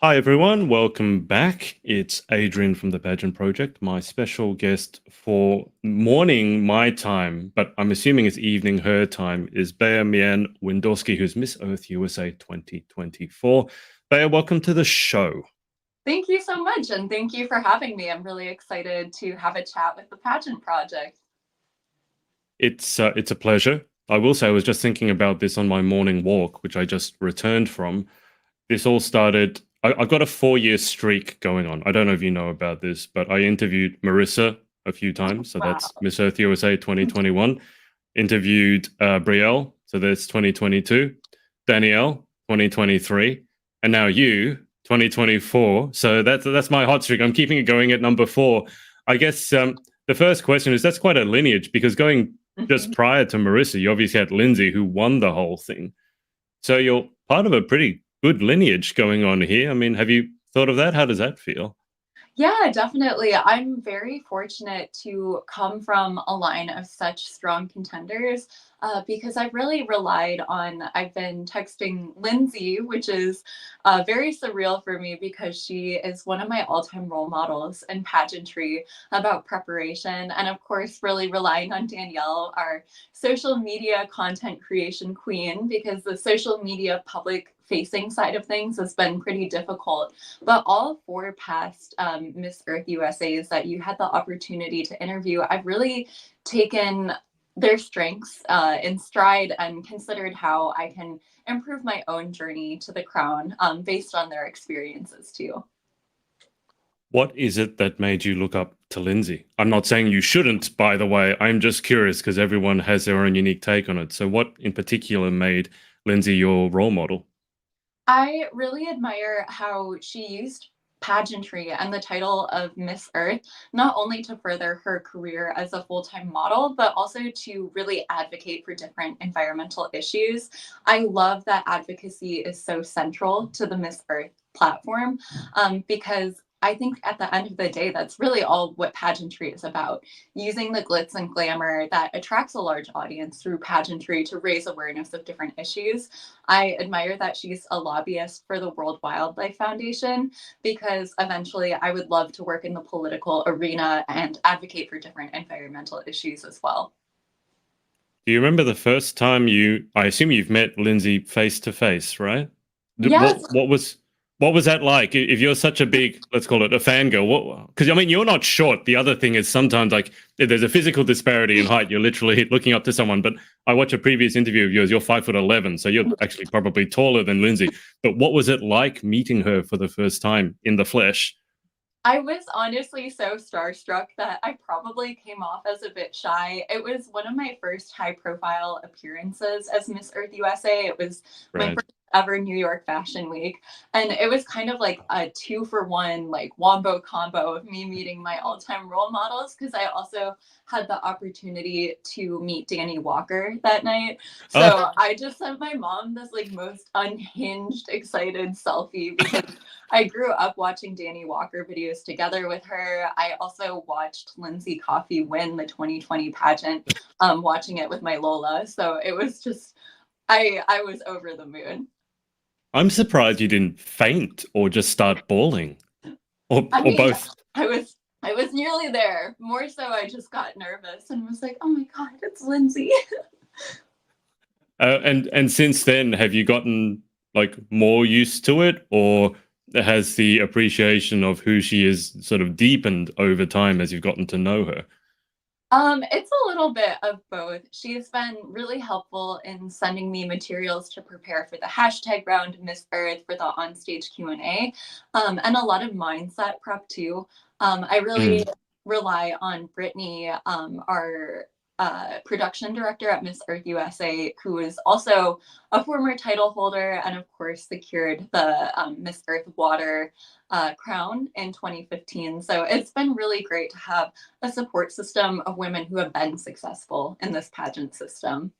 Hi, everyone. Welcome back. It's Adrian from the Pageant Project, my special guest for morning my time, but I'm assuming it's evening her time, is Bea Millan-Windorski, who's Miss Earth USA 2024. Bea, welcome to the show. Thank you so much, and thank you for having me. I'm really excited to have a chat with the Pageant Project. It's a pleasure. I will say I was just thinking about this on my morning walk, which I just returned from. This all started. I've got a 4-year streak going on. I don't know if you know about this, but I interviewed Marissa a few times. So Wow. that's Miss Earth USA 2021. Interviewed Brielle. So that's 2022. Danielle, 2023. And now you, 2024. So that's my hot streak. I'm keeping it going at number 4. I guess the first question is, that's quite a lineage, because going just prior to Marissa, you obviously had Lindsay, who won the whole thing. So you're part of a pretty good lineage going on here. I mean, have you thought of that? How does that feel? Yeah, definitely. I'm very fortunate to come from a line of such strong contenders because I've really relied on, I've been texting Lindsay, which is very surreal for me because she is one of my all-time role models in pageantry about preparation. And of course, really relying on Danielle, our social media content creation queen, because the social media public facing side of things has been pretty difficult. But all 4 past Miss Earth USAs that you had the opportunity to interview, I've really taken their strengths in stride and considered how I can improve my own journey to the crown based on their experiences too. What is it that made you look up to Lindsay? I'm not saying you shouldn't, by the way. I'm just curious because everyone has their own unique take on it. So what in particular made Lindsay your role model? I really admire how she used pageantry and the title of Miss Earth not only to further her career as a full-time model, but also to really advocate for different environmental issues. I love that advocacy is so central to the Miss Earth platform because I think at the end of the day, that's really all what pageantry is about, using the glitz and glamour that attracts a large audience through pageantry to raise awareness of different issues. I admire that she's a lobbyist for the World Wildlife Foundation because eventually I would love to work in the political arena and advocate for different environmental issues as well. Do you remember the first time I assume you've met Lindsay face to face, right? Yes. What was that like? If you're such a big, let's call it a fangirl, what? Because I mean, you're not short. The other thing is sometimes like if there's a physical disparity in height. You're literally looking up to someone. But I watched a previous interview of yours. You're 5'11", so you're actually probably taller than Lindsay. But what was it like meeting her for the first time in the flesh? I was honestly so starstruck that I probably came off as a bit shy. It was one of my first high profile appearances as Miss Earth USA. It was my Right. first ever New York Fashion Week. And it was kind of like a 2-for-1, like wombo combo of me meeting my all time role models because I also had the opportunity to meet Danny Walker that night. Oh, So I just sent my mom this like most unhinged, excited selfie because I grew up watching Danny Walker videos together with her. I also watched Lindsay Coffey win the 2020 pageant, watching it with my Lola. So it was just, I was over the moon. I'm surprised you didn't faint or just start bawling, I or mean, both. I was nearly there. More so, I just got nervous and was like, "Oh my god, it's Lindsay." And since then, have you gotten like more used to it, or has the appreciation of who she is sort of deepened over time as you've gotten to know her? It's a little bit of both. She's been really helpful in sending me materials to prepare for the hashtag round Miss Earth for the onstage Q&A, and a lot of mindset prep too. I really Mm. rely on Brittany, our production director at Miss Earth USA, who is also a former title holder and, of course, secured the Miss Earth Water crown in 2015. So it's been really great to have a support system of women who have been successful in this pageant system.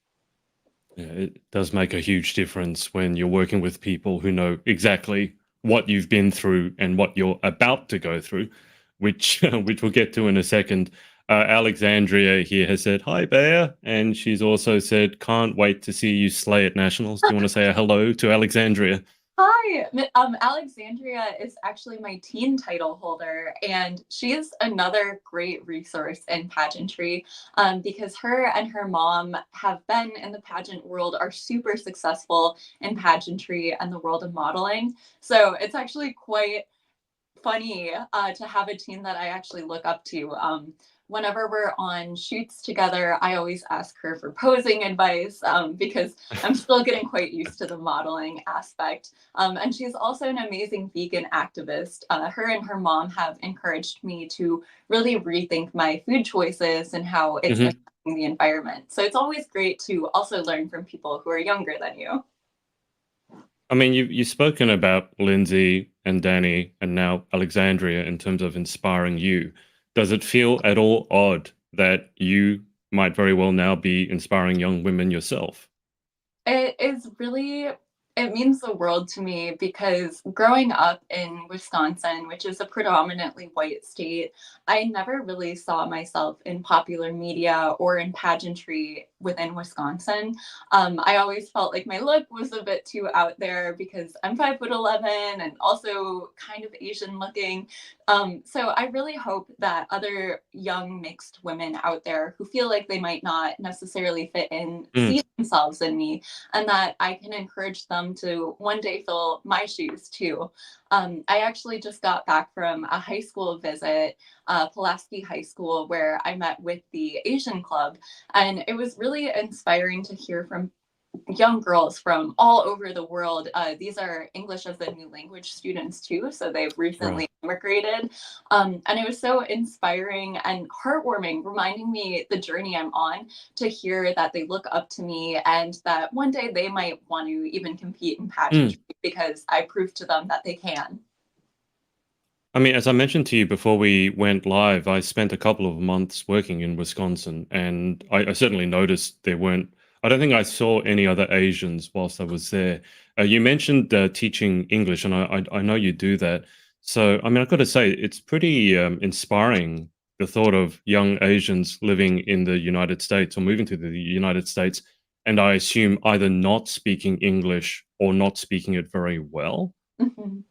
Yeah, it does make a huge difference when you're working with people who know exactly what you've been through and what you're about to go through, which which we'll get to in a second. Alexandria here has said, "Hi, Bea," and she's also said, "Can't wait to see you slay at nationals." Do you want to say a hello to Alexandria? Hi, Alexandria is actually my teen title holder, and she's another great resource in pageantry because her and her mom have been in the pageant world, are super successful in pageantry and the world of modeling. So it's actually quite funny to have a teen that I actually look up to. Whenever we're on shoots together, I always ask her for posing advice because I'm still getting quite used to the modeling aspect. And she's also an amazing vegan activist. Her and her mom have encouraged me to really rethink my food choices and how it's Hmm. impacting the environment. So it's always great to also learn from people who are younger than you. I mean, you've spoken about Lindsay and Danny and now Alexandria in terms of inspiring you. Does it feel at all odd that you might very well now be inspiring young women yourself? It is really, it means the world to me because growing up in Wisconsin, which is a predominantly white state, I never really saw myself in popular media or in pageantry within Wisconsin. I always felt like my look was a bit too out there because I'm 5'11" and also kind of Asian looking. So I really hope that other young mixed women out there who feel like they might not necessarily fit in Mm. see themselves in me and that I can encourage them to one day fill my shoes too. I actually just got back from a high school visit, Pulaski High School, where I met with the Asian Club, and it was really inspiring to hear from young girls from all over the world. These are English as a new language students too, so they've Right. recently immigrated. And it was so inspiring and heartwarming, reminding me the journey I'm on to hear that they look up to me and that one day they might want to even compete in Mm. pageantry because I proved to them that they can. I mean, as I mentioned to you before we went live, I spent a couple of months working in Wisconsin, and I certainly noticed there weren't. I don't think I saw any other Asians whilst I was there. You mentioned teaching English, and I know you do that. So, I mean, I've got to say, it's pretty inspiring the thought of young Asians living in the United States or moving to the United States, and I assume either not speaking English or not speaking it very well. Mhm.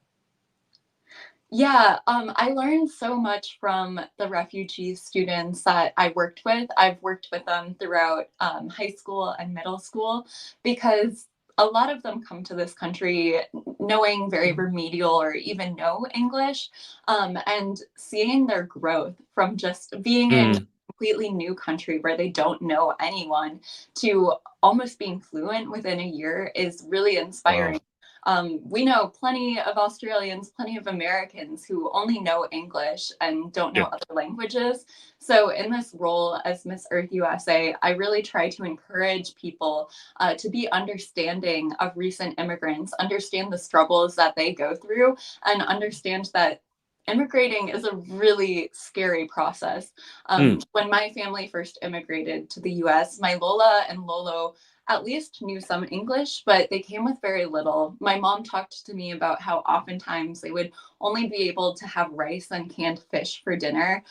Yeah, I learned so much from the refugee students that I worked with. I've worked with them throughout high school and middle school because a lot of them come to this country knowing very remedial or even no English, and seeing their growth from just being in a Mm. completely new country where they don't know anyone to almost being fluent within a year is really Wow. inspiring. We know plenty of Australians, plenty of Americans who only know English and don't know Yeah. other languages. So, in this role as Miss Earth USA, I really try to encourage people to be understanding of recent immigrants, understand the struggles that they go through, and understand that immigrating is a really scary process. Mm. When my family first immigrated to the US, my Lola and Lolo at least knew some English, but they came with very little. My mom talked to me about how oftentimes they would only be able to have rice and canned fish for dinner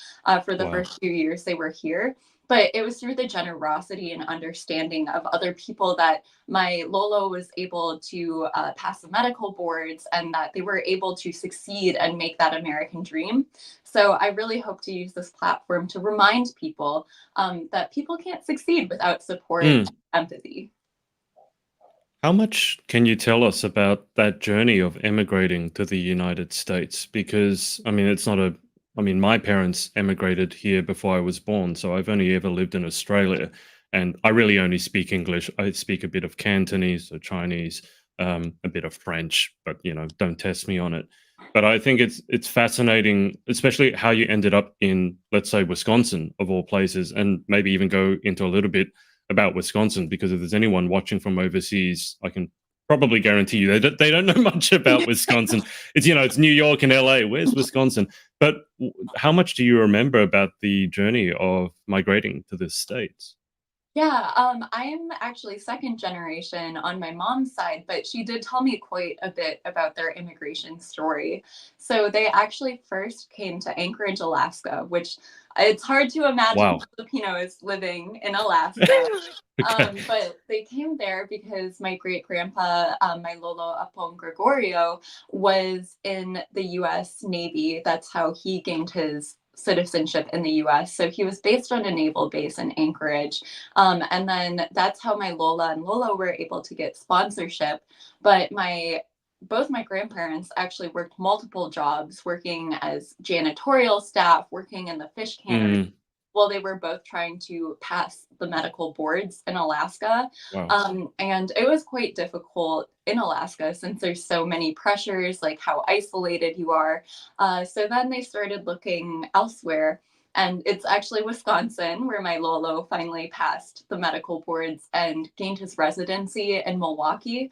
for the Wow. first few years they were here. But it was through the generosity and understanding of other people that my Lolo was able to pass the medical boards and that they were able to succeed and make that American dream. So I really hope to use this platform to remind people that people can't succeed without support Mm. and empathy. How much can you tell us about that journey of emigrating to the United States? Because, I mean, it's not a, I mean, my parents emigrated here before I was born, so I've only ever lived in Australia, and I really only speak English. I speak a bit of Cantonese or Chinese, a bit of French, but don't test me on it. But I think it's fascinating, especially how you ended up in, let's say, Wisconsin of all places, and maybe even go into a little bit about Wisconsin, because if there's anyone watching from overseas, I can probably guarantee you they don't know much about Wisconsin. It's New York and LA. Where's Wisconsin? But how much do you remember about the journey of migrating to the states? Yeah, I'm actually second generation on my mom's side, but she did tell me quite a bit about their immigration story. So they actually first came to Anchorage, Alaska, which it's hard to imagine Wow. Filipinos living in Alaska. Okay. But they came there because my great grandpa, my Lolo Apong Gregorio, was in the US Navy. That's how he gained his citizenship in the US. So he was based on a naval base in Anchorage. And then that's how my Lola and Lolo were able to get sponsorship. But both my grandparents actually worked multiple jobs, working as janitorial staff, working in the fish cannery, Mm, while they were both trying to pass the medical boards in Alaska. wow. And it was quite difficult in Alaska since there's so many pressures, like how isolated you are. So then they started looking elsewhere. And it's actually Wisconsin where my Lolo finally passed the medical boards and gained his residency in Milwaukee.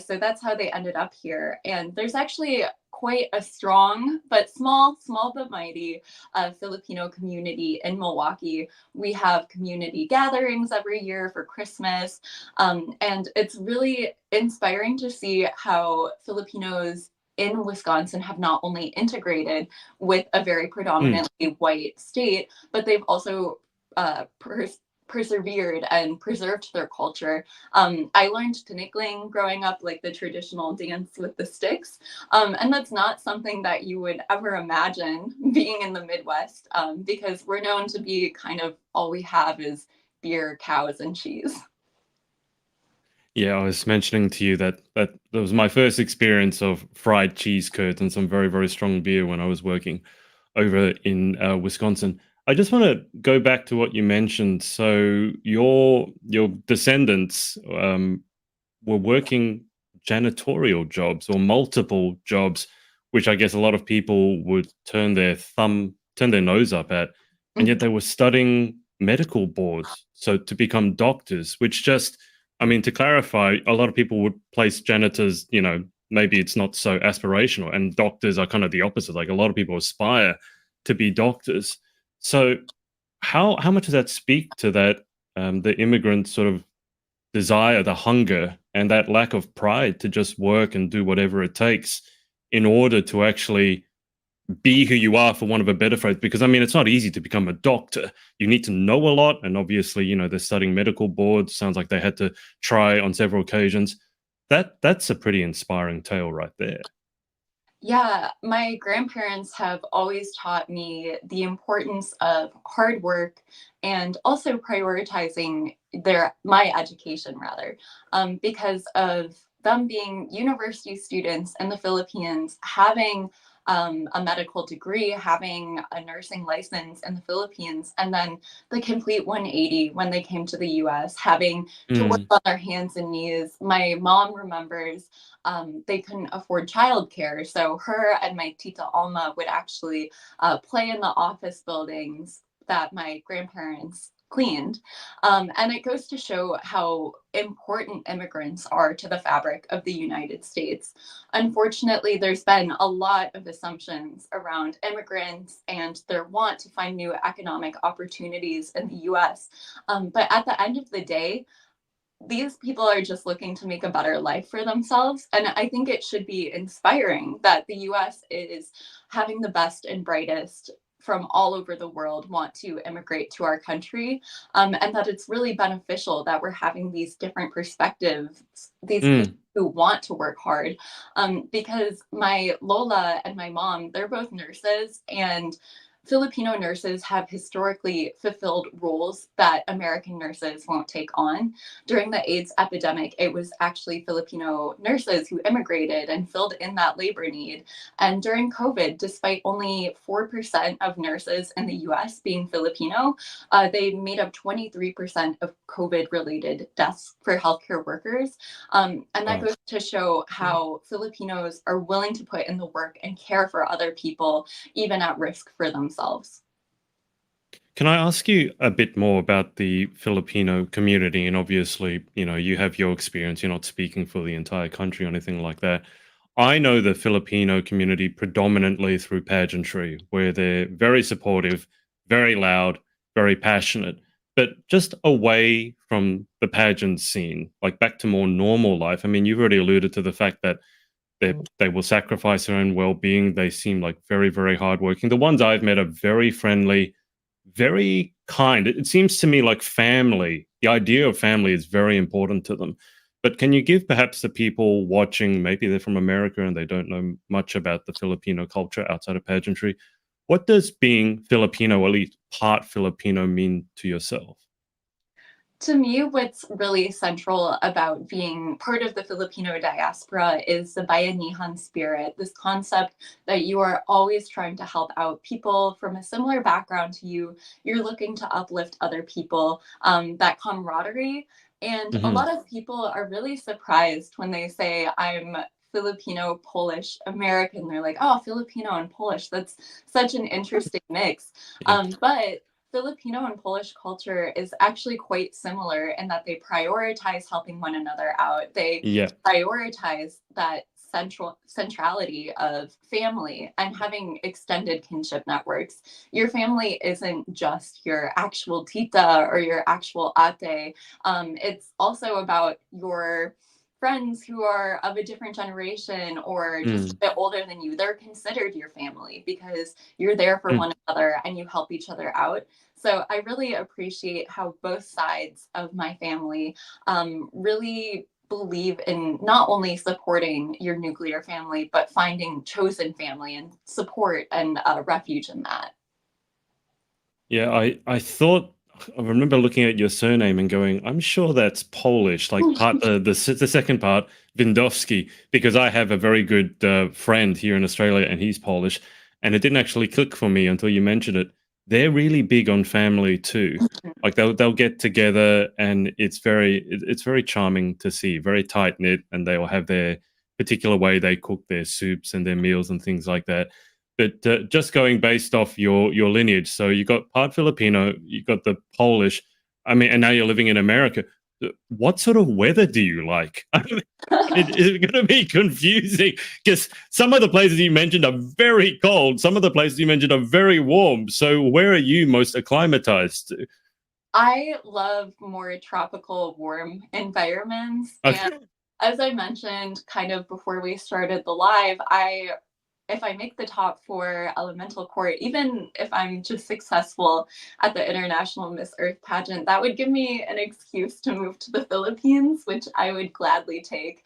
So that's how they ended up here. And there's actually quite a strong but small but mighty Filipino community in Milwaukee. We have community gatherings every year for Christmas. And it's really inspiring to see how Filipinos in Wisconsin have not only integrated with a very Mm. predominantly white state, but they've also persevered and preserved their culture. I learned tinikling growing up, like the traditional dance with the sticks. And that's not something that you would ever imagine being in the Midwest, because we're known to be kind of all we have is beer, cows, and cheese. Yeah, I was mentioning to you that was my first experience of fried cheese curds and some very, very strong beer when I was working over in Wisconsin. I just want to go back to what you mentioned. So your descendants were working janitorial jobs or multiple jobs, which I guess a lot of people would turn their nose up at, and yet Mhm. they were studying medical boards, so to become doctors, which just, I mean, to clarify, a lot of people would place janitors, maybe it's not so aspirational, and doctors are kind of the opposite. Like a lot of people aspire to be doctors. So how much does that speak to that the immigrant sort of desire, the hunger, and that lack of pride to just work and do whatever it takes in order to actually be who you are, for want of a better phrase? Because I mean, it's not easy to become a doctor. You need to know a lot, and obviously, they're studying medical boards. Sounds like they had to try on several occasions. That's a pretty inspiring tale right there. Yeah, my grandparents have always taught me the importance of hard work and also prioritizing my education rather, because of them being university students in the Philippines, having a medical degree, having a nursing license in the Philippines, and then the complete 180 when they came to the US, having to work Mm, on their hands and knees. My mom remembers they couldn't afford childcare. So her and my tita Alma would actually play in the office buildings that my grandparents cleaned. And it goes to show how important immigrants are to the fabric of the United States. Unfortunately, there's been a lot of assumptions around immigrants and their want to find new economic opportunities in the US. But at the end of the day, these people are just looking to make a better life for themselves. And I think it should be inspiring that the US is having the best and brightest from all over the world want to immigrate to our country, and that it's really beneficial that we're having these different perspectives, these people mm, who want to work hard. Because my Lola and my mom, they're both nurses, and Filipino nurses have historically fulfilled roles that American nurses won't take on. During the AIDS epidemic, it was actually Filipino nurses who immigrated and filled in that labor need. And during COVID, despite only 4% of nurses in the US being Filipino, they made up 23% of COVID related deaths for healthcare workers. And that wow. goes to show how Filipinos are willing to put in the work and care for other people, even at risk for themselves. Can I ask you a bit more about the Filipino community? And obviously, you have your experience. You're not speaking for the entire country or anything like that. I know the Filipino community predominantly through pageantry, where they're very supportive, very loud, very passionate. But just away from the pageant scene, like back to more normal life. I mean, you've already alluded to the fact that they will sacrifice their own well-being. They seem like very, very hardworking. The ones I've met are very friendly, very kind. It seems to me like family. The idea of family is very important to them. But can you give perhaps the people watching, maybe they're from America and they don't know much about the Filipino culture outside of pageantry, what does being Filipino, or at least part Filipino, mean to yourself? To me, what's really central about being part of the Filipino diaspora is the bayanihan spirit, this concept that you are always trying to help out people from a similar background to you. You're looking to uplift other people, that camaraderie. And a Hmm. lot of people are really surprised when they say, I'm Filipino, Polish, American. They're like, oh, Filipino and Polish, that's such an interesting mix. Yeah. But Filipino and Polish culture is actually quite similar in that they prioritize helping one another out. They Yeah. prioritize that centrality of family and having extended kinship networks. Your family isn't just your actual tita or your actual ate. It's also about your friends who are of a different generation or just a Mm. bit older than you. They're considered your family because you're there for Mm. one another and you help each other out. So I really appreciate how both sides of my family really believe in not only supporting your nuclear family, but finding chosen family and support and refuge in that. Yeah, I thought I remember looking at your surname and going, I'm sure that's Polish, like part the second part, Windowski, because I have a very good friend here in Australia and he's Polish, and it didn't actually click for me until you mentioned it. They're really big on family too. Like they'll get together and it's very charming to see, very tight knit, and they'll have their particular way they cook their soups and their meals and things like that. But just going based off your lineage, so you got part Filipino, you got the Polish. I mean, and now you're living in America. What sort of weather do you like? I mean, it is going to be confusing because some of the places you mentioned are very cold. Some of the places you mentioned are very warm. So where are you most acclimatized to? I love more tropical, warm environments. And Okay. as I mentioned kind of before we started the live, I if I make the top four elemental court, even if I'm just successful at the International Miss Earth pageant, that would give me an excuse to move to the Philippines, which I would gladly take,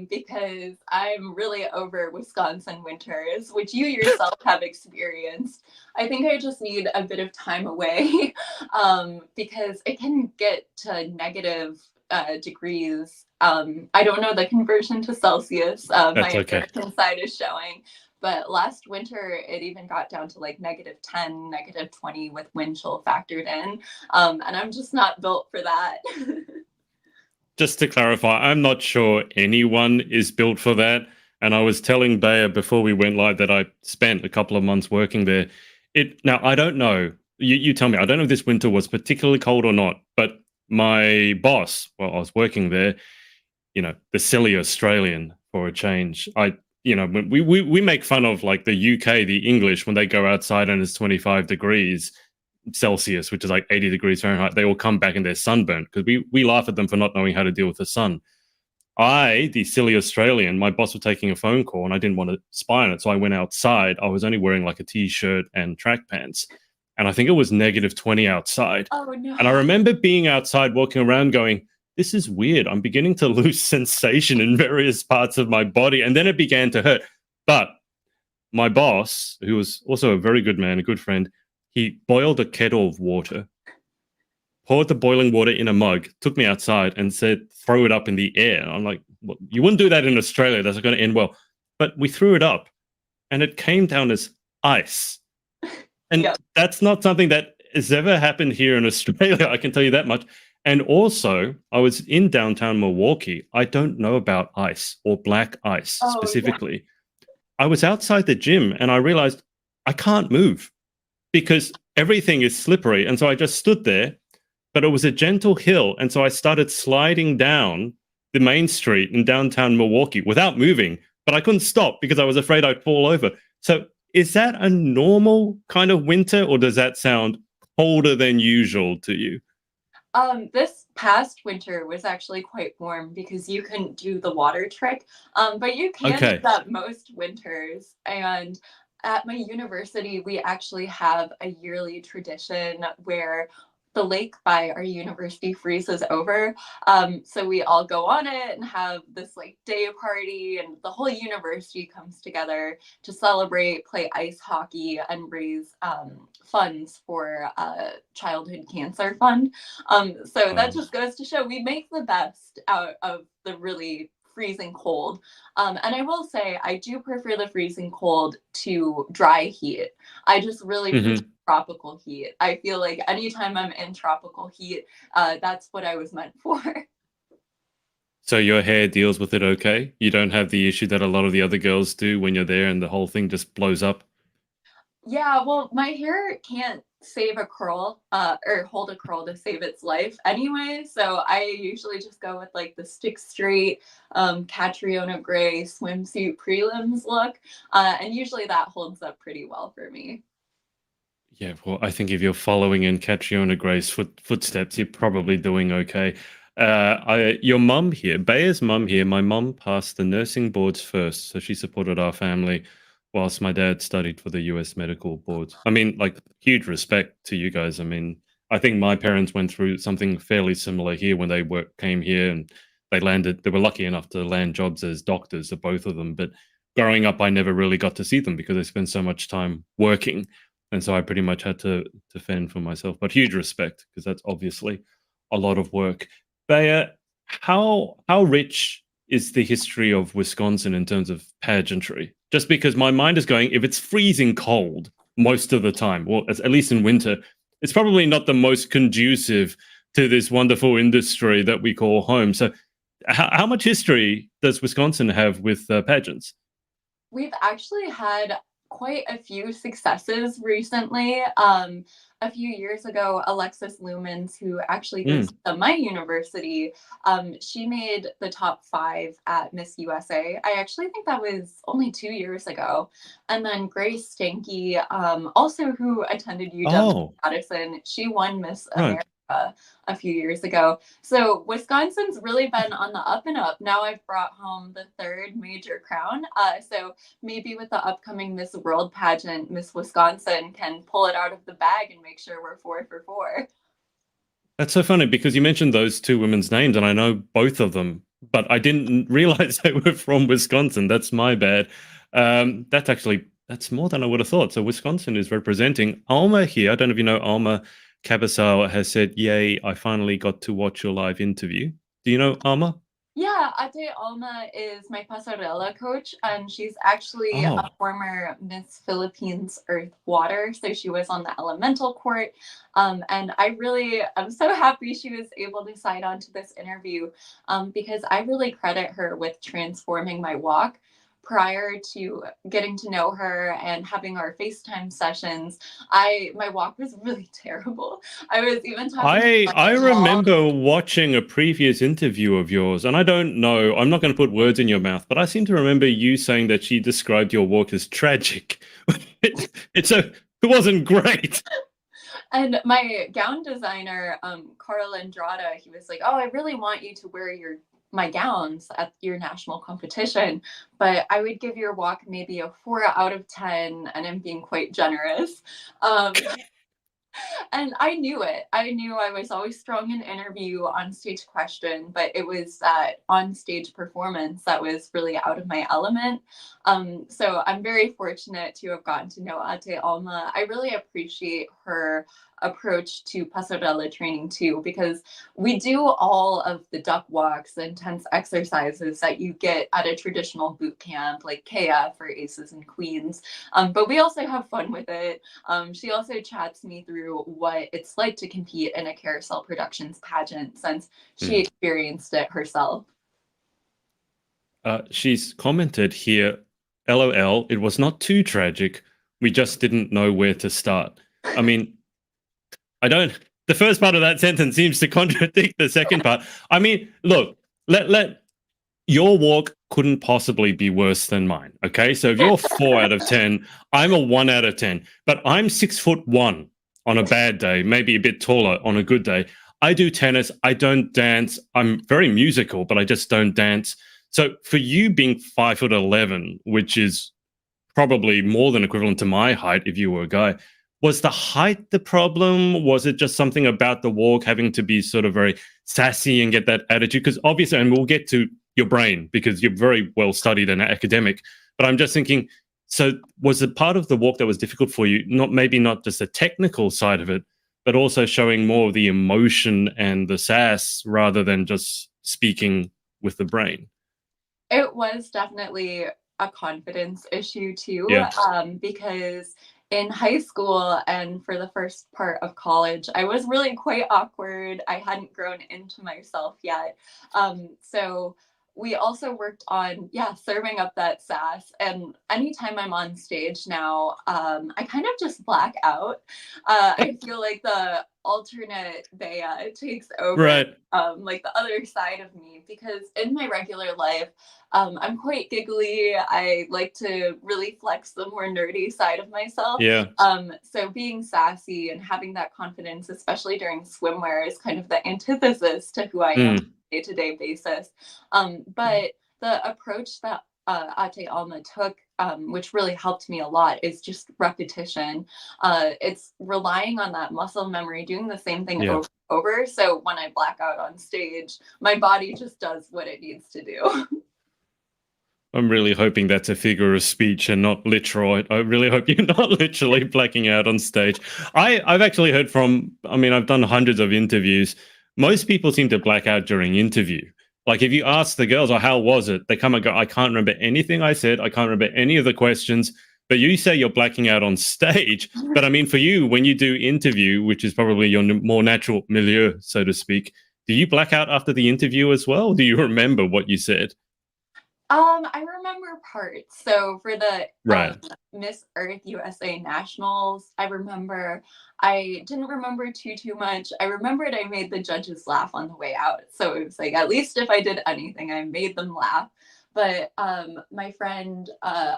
because I'm really over Wisconsin winters, which you yourself have experienced. I think I just need a bit of time away because it can get to negative degrees. I don't know the conversion to Celsius. That's My okay. American side is showing. But last winter, it even got down to like -10, -20 with wind chill factored in. And I'm just not built for that. Just to clarify, I'm not sure anyone is built for that. And I was telling Bea before we went live that I spent a couple of months working there. It now I don't know. You tell me. I don't know if this winter was particularly cold or not. But my boss, while I was working there, the silly Australian for a change. When we make fun of like the UK, the English, when they go outside and it's 25 degrees Celsius, which is like 80 degrees Fahrenheit, they all come back and they're sunburnt because we laugh at them for not knowing how to deal with the sun. The silly Australian, my boss was taking a phone call and I didn't want to spy on it. So I went outside. I was only wearing like a t-shirt and track pants. And I think it was -20 outside. Oh And I no. remember being outside walking around going, this is weird. I'm beginning to lose sensation in various parts of my body. And then it began to hurt. But my boss, who was also a very good man, a good friend, he boiled a kettle of water, poured the boiling water in a mug, took me outside and said, throw it up in the air. And I'm like, well, you wouldn't do that in Australia. That's not going to end well. But we threw it up and it came down as ice. And Yep. that's not something that has ever happened here in Australia. I can tell you that much. And also, I was in downtown Milwaukee. I don't know about ice or black ice Oh yeah. specifically. I was outside the gym and I realized I can't move because everything is slippery. And so I just stood there, but it was a gentle hill. And so I started sliding down the main street in downtown Milwaukee without moving, but I couldn't stop because I was afraid I'd fall over. So is that a normal kind of winter or does that sound colder than usual to you? This past winter was actually quite warm because you couldn't do the water trick, but you can do Okay. that most winters. And at my university, we actually have a yearly tradition where the lake by our university freezes over. So we all go on it and have this like day party, and the whole university comes together to celebrate, play ice hockey, and raise funds for childhood cancer fund. So that Wow. just goes to show we make the best out of the really freezing cold. And I will say, I do prefer the freezing cold to dry heat. I just really prefer Hmm. tropical heat. I feel like anytime I'm in tropical heat, that's what I was meant for. So your hair deals with it okay? You don't have the issue that a lot of the other girls do when you're there and the whole thing just blows up? Yeah, well, my hair can't save a curl, or hold a curl to save its life anyway. So I usually just go with like the stick straight, Catriona gray swimsuit prelims look. And usually that holds up pretty well for me. Yeah, well, I think if you're following in Catriona Gray's footsteps, you're probably doing okay. Your mum here, Bea's mum here, my mum passed the nursing boards first, so she supported our family whilst my dad studied for the US medical boards. I mean, like, huge respect to you guys. I mean, I think my parents went through something fairly similar here when came here and they were lucky enough to land jobs as doctors, the both of them. But growing up, I never really got to see them because they spent so much time working, and so I pretty much had to fend for myself. But huge respect because that's obviously a lot of work. Bea, how rich is the history of Wisconsin in terms of pageantry? Just because my mind is going, if it's freezing cold most of the time, well, at least in winter, it's probably not the most conducive to this wonderful industry that we call home. So, how much history does Wisconsin have with pageants? We've actually had quite a few successes recently. A few years ago, Alexis Lumens, who actually goes Mm. to my university, she made the top 5 at Miss USA. I actually think that was only 2 years ago. And then Grace Stanky, also who attended Oh, UW-Madison, she won Miss right. America a few years ago. So Wisconsin's really been on the up and up. Now I've brought home the third major crown. So maybe with the upcoming Miss World pageant, Miss Wisconsin can pull it out of the bag and make sure we're 4 for 4. That's so funny because you mentioned those two women's names, and I know both of them, but I didn't realize they were from Wisconsin. That's my bad. That's more than I would have thought. So Wisconsin is representing Alma here. I don't know if you know Alma Kabasawa has said, "Yay! I finally got to watch your live interview." Do you know Alma? Yeah, Ate Alma is my pasarela coach, and she's actually a Oh, former Miss Philippines Earth Water. So she was on the elemental court. And I'm so happy she was able to sign on to this interview, because I really credit her with transforming my walk. Prior to getting to know her and having our FaceTime sessions, my walk was really terrible. I was even talking I about I my mom. remember watching a previous interview of yours, and I don't know, I'm not going to put words in your mouth, but I seem to remember you saying that she described your walk as tragic. It wasn't great. And my gown designer, Carl Andrada, he was like, "Oh, I really want you to wear my gowns at your national competition, but I would give your walk maybe a 4 out of 10, and I'm being quite generous." Um, and I knew it. I knew I was always strong in interview, on stage question, but it was that on stage performance that was really out of my element. So I'm very fortunate to have gotten to know Ate Alma. I really appreciate her approach to pasarela training too, because we do all of the duck walks, the intense exercises that you get at a traditional boot camp like KF or Aces and Queens. But we also have fun with it. She also chats me through what it's like to compete in a Carousel Productions pageant, since she Mm. experienced it herself. She's commented here, LOL, it was not too tragic. We just didn't know where to start. I mean, I don't. The first part of that sentence seems to contradict the second part. I mean, look, let your walk couldn't possibly be worse than mine. Okay, so if you're 4 out of 10, I'm a 1 out of 10. But I'm 6'1" on a bad day, maybe a bit taller on a good day. I do tennis. I don't dance. I'm very musical, but I just don't dance. So for you being 5'11", which is probably more than equivalent to my height if you were a guy, was the height the problem? Was it just something about the walk having to be sort of very sassy and get that attitude? Because obviously, and we'll get to your brain because you're very well studied and academic. But I'm just thinking, so was it part of the walk that was difficult for you? Not just the technical side of it, but also showing more of the emotion and the sass rather than just speaking with the brain. It was definitely a confidence issue too, Yeah. because in high school and for the first part of college, I was really quite awkward. I hadn't grown into myself yet. So we also worked on, yeah, serving up that sass. And anytime I'm on stage now, I kind of just black out. I feel like the alternate Bea takes over, Right. like the other side of me, because in my regular life, I'm quite giggly. I like to really flex the more nerdy side of myself. Yeah. So being sassy and having that confidence, especially during swimwear, is kind of the antithesis to who I am on a day-to-day basis. But the approach that Ate Alma took, which really helped me a lot, is just repetition. It's relying on that muscle memory, doing the same thing over and over. So when I black out on stage, my body just does what it needs to do. I'm really hoping that's a figure of speech and not literal. I really hope you're not literally blacking out on stage. I've actually heard from, I mean, I've done hundreds of interviews. Most people seem to black out during interview. Like if you ask the girls, oh, how was it? They come and go, I can't remember anything I said. I can't remember any of the questions. But you say you're blacking out on stage. But I mean, for you, when you do interview, which is probably your more natural milieu, so to speak, do you black out after the interview as well? Do you remember what you said? I remember parts. So for the Right. Miss Earth USA Nationals, I didn't remember too much. I remembered I made the judges laugh on the way out. So it was like, at least if I did anything, I made them laugh. But my friend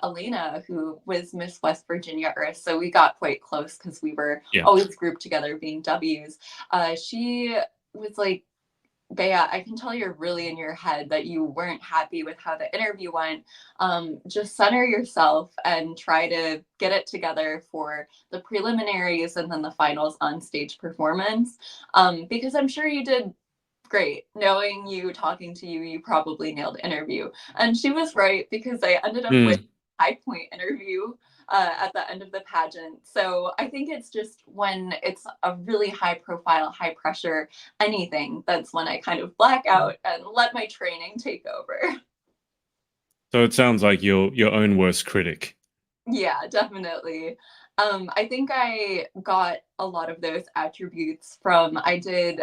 Elena, who was Miss West Virginia Earth, so we got quite close because we were always grouped together being W's. She was like, Bea, I can tell you're really in your head that you weren't happy with how the interview went. Just center yourself and try to get it together for the preliminaries and then the finals on stage performance. Because I'm sure you did great. Knowing you, talking to you, you probably nailed the interview. And she was right, because I ended up with a high point interview at the end of the pageant. So I think it's just when it's a really high profile, high pressure, anything, that's when I kind of black out and let my training take over. So it sounds like you're your own worst critic. Yeah, definitely. I think I got a lot of those attributes from, I did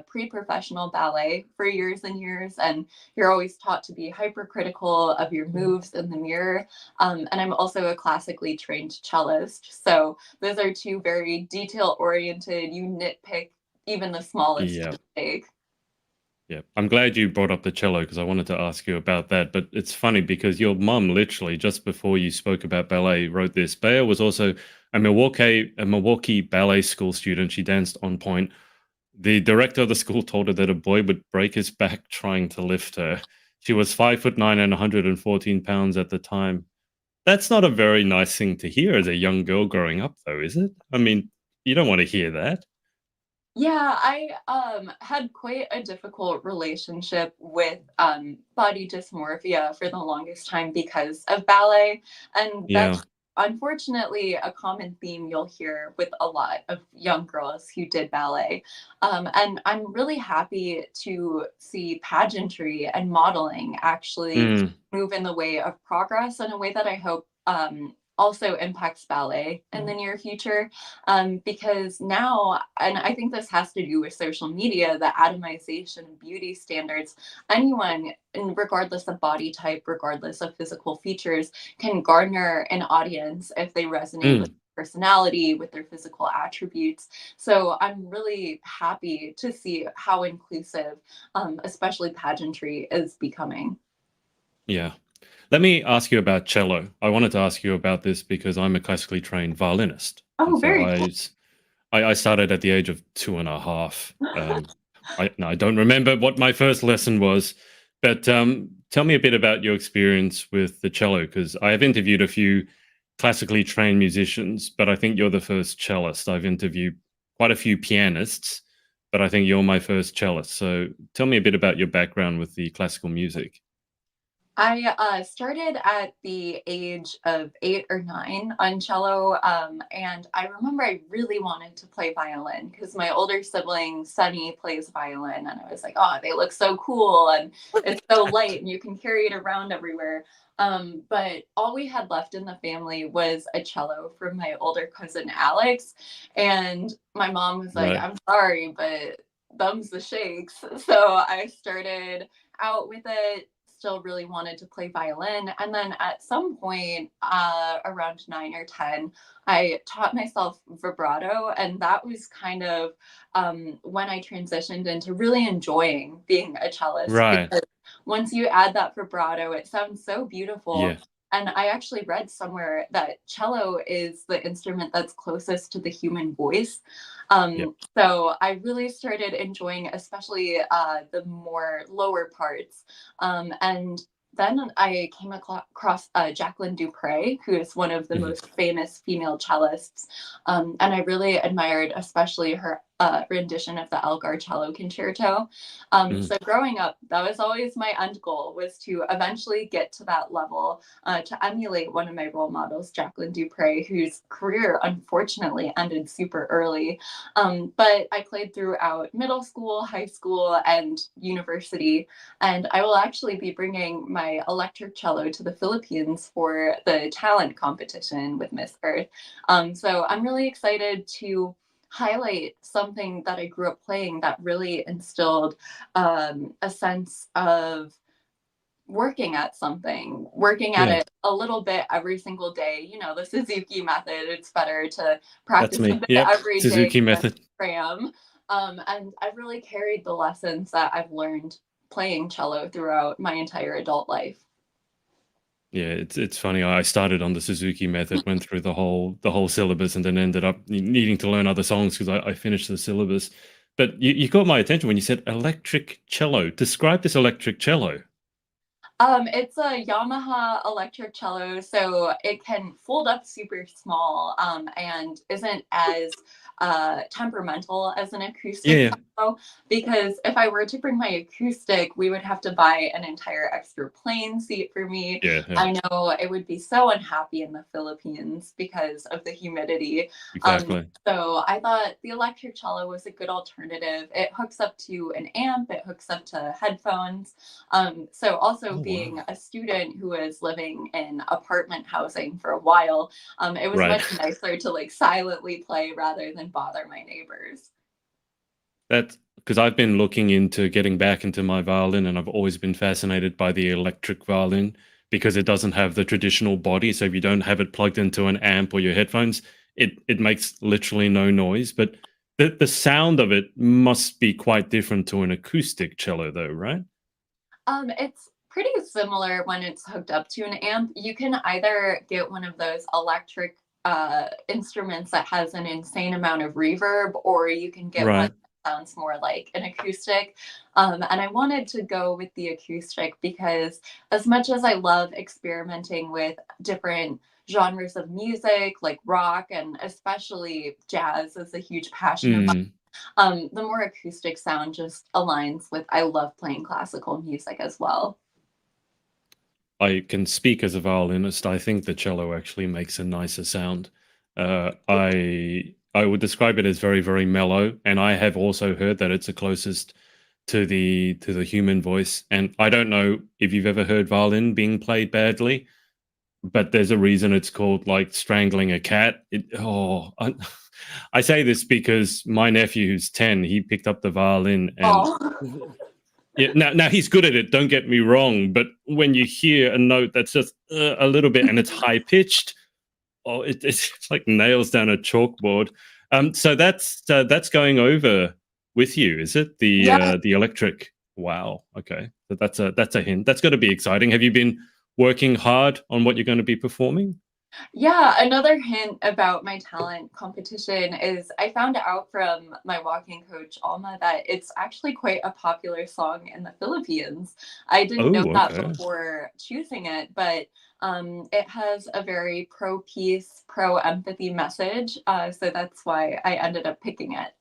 pre-professional ballet for years and years, and you're always taught to be hypercritical of your moves in the mirror. And I'm also a classically trained cellist. So those are two very detail-oriented, you nitpick even the smallest mistake. Yeah, I'm glad you brought up the cello because I wanted to ask you about that. But it's funny because your mum literally just before you spoke about ballet wrote this. Bea was also a Milwaukee ballet school student. She danced on point. The director of the school told her that a boy would break his back trying to lift her. She was 5'9" and 114 pounds at the time. That's not a very nice thing to hear as a young girl growing up, though, is it? I mean, you don't want to hear that. Yeah, I had quite a difficult relationship with body dysmorphia for the longest time because of ballet. And Yeah. that's unfortunately a common theme you'll hear with a lot of young girls who did ballet. And I'm really happy to see pageantry and modeling actually move in the way of progress in a way that I hope also impacts ballet in the near future, because now, and I think this has to do with social media, the atomization of beauty standards, anyone, and regardless of body type, regardless of physical features, can garner an audience if they resonate with personality, with their physical attributes. So I'm really happy to see how inclusive, especially pageantry, is becoming. Yeah. Let me ask you about cello. I wanted to ask you about this because I'm a classically trained violinist. Oh, And so very cool. I started at the age of 2.5. I don't remember what my first lesson was, but tell me a bit about your experience with the cello, because I have interviewed a few classically trained musicians, but I think you're the first cellist. I've interviewed quite a few pianists, but I think you're my first cellist. So tell me a bit about your background with the classical music. I started at the age of 8 or 9 on cello, and I remember I really wanted to play violin because my older sibling Sunny plays violin, and I was like, "Oh, they look so cool, and it's so light, and you can carry it around everywhere." But all we had left in the family was a cello from my older cousin Alex, and my mom was like, Right. "I'm sorry, but thumbs the shakes." So I started out with it, still really wanted to play violin. And then at some point, around 9 or 10, I taught myself vibrato. And that was kind of when I transitioned into really enjoying being a cellist, Right. because once you add that vibrato, it sounds so beautiful. Yeah. And I actually read somewhere that cello is the instrument that's closest to the human voice. Yep. So I really started enjoying, especially the more lower parts. And then I came across Jacqueline Dupre, who is one of the Mhm. most famous female cellists. And I really admired, especially her rendition of the Elgar Cello Concerto. Mhm. So growing up, that was always my end goal, was to eventually get to that level, to emulate one of my role models, Jacqueline Dupre, whose career unfortunately ended super early. But I played throughout middle school, high school, and university. And I will actually be bringing my electric cello to the Philippines for the talent competition with Miss Earth. So I'm really excited to highlight something that I grew up playing that really instilled a sense of working at something, working at Yeah. it a little bit every single day. You know, the Suzuki method, it's better to That's practice a me. bit Yep. every day Suzuki than method. cram. And I've really carried the lessons that I've learned playing cello throughout my entire adult life. Yeah, it's funny. I started on the Suzuki method, went through the whole syllabus, and then ended up needing to learn other songs because I finished the syllabus. But you caught my attention when you said electric cello. Describe this electric cello. It's a Yamaha electric cello, so it can fold up super small, and isn't as temperamental as an acoustic Yeah, cello. Because if I were to bring my acoustic, we would have to buy an entire extra plane seat for me. yeah, yeah, I know it would be so unhappy in the Philippines because of the humidity. exactly. So I thought the electric cello was a good alternative. It hooks up to an amp, it hooks up to headphones. So also Oh being wow. a student who was living in apartment housing for a while, it was Right. much nicer to like silently play rather than bother my neighbors. That's because I've been looking into getting back into my violin, and I've always been fascinated by the electric violin because it doesn't have the traditional body. So if you don't have it plugged into an amp or your headphones, it makes literally no noise. But the sound of it must be quite different to an acoustic cello, though, right? It's pretty similar when it's hooked up to an amp. You can either get one of those electric instruments that has an insane amount of reverb, or you can get one Right. that sounds more like an acoustic. And I wanted to go with the acoustic because, as much as I love experimenting with different genres of music, like rock and especially jazz is a huge passion of mine, Mm. the more acoustic sound just aligns with I love playing classical music as well. I can speak as a violinist. I think the cello actually makes a nicer sound. I would describe it as very, very mellow, and I have also heard that it's the closest to the human voice. And I don't know if you've ever heard violin being played badly, but there's a reason it's called like strangling a cat. I say this because my nephew, who's 10, he picked up the violin and Oh, yeah, now he's good at it. Don't get me wrong, but when you hear a note that's just a little bit and it's high pitched, oh, it's like nails down a chalkboard. So that's going over with you, is it? The yeah. the electric. Wow. Okay, so that's a hint. That's got to be exciting. Have you been working hard on what you're going to be performing? Yeah, another hint about my talent competition is I found out from my walking coach, Alma, that it's actually quite a popular song in the Philippines. I didn't know Oh, that okay. before choosing it, but it has a very pro peace, pro empathy message. So that's why I ended up picking it.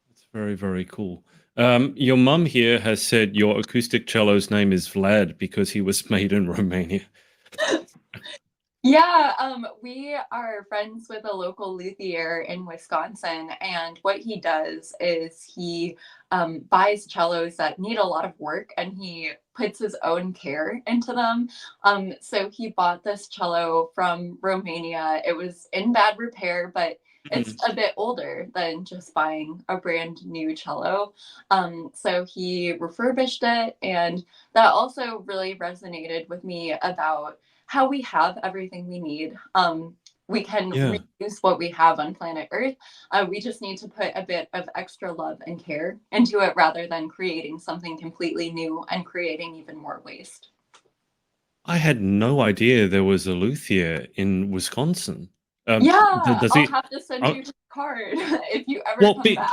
That's very, very cool. Your mum here has said your acoustic cello's name is Vlad because he was made in Romania. Yeah, we are friends with a local luthier in Wisconsin, and what he does is he buys cellos that need a lot of work, and he puts his own care into them. So he bought this cello from Romania. It was in bad repair, but it's Mhm. a bit older than just buying a brand new cello. So he refurbished it, and that also really resonated with me about how we have everything we need. We can Yeah. reuse what we have on planet Earth. We just need to put a bit of extra love and care into it rather than creating something completely new and creating even more waste. I had no idea there was a luthier in Wisconsin. Yeah, Does I'll he? have to send you his card if you ever Well, come back.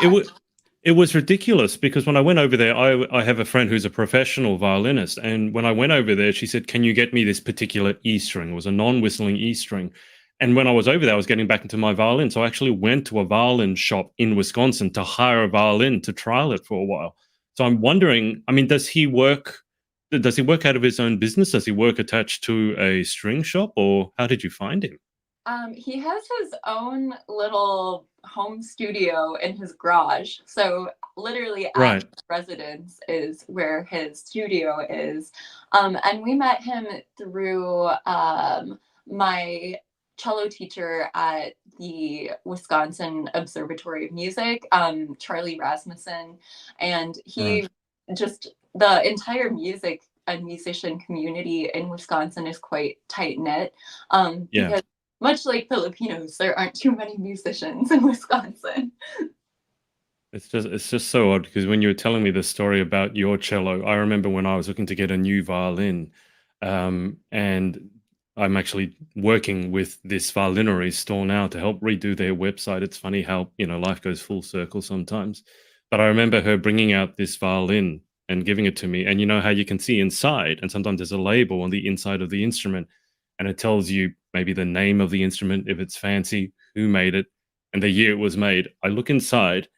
it was ridiculous because when I went over there, I have a friend who's a professional violinist, and when I went over there, she said, "Can you get me this particular E string?" It was a non-whistling E string. And when I was over there, I was getting back into my violin, so I actually went to a violin shop in Wisconsin to hire a violin to trial it for a while. So I'm wondering, I mean, does he work? Does he work out of his own business? Does he work attached to a string shop, or how did you find him? He has his own little home studio in his garage. So literally at Right. his residence is where his studio is. And we met him through my cello teacher at the Wisconsin Observatory of Music, Charlie Rasmussen. And Right. he just, the entire music and musician community in Wisconsin is quite tight knit, Yeah. because much like Filipinos, there aren't too many musicians in Wisconsin. It's just so odd because when you were telling me the story about your cello, I remember when I was looking to get a new violin, and I'm actually working with this violinery store now to help redo their website. It's funny how, life goes full circle sometimes. But I remember her bringing out this violin and giving it to me, and you know how you can see inside, and sometimes there's a label on the inside of the instrument, and it tells you maybe the name of the instrument if it's fancy, who made it, and the year it was made. I look inside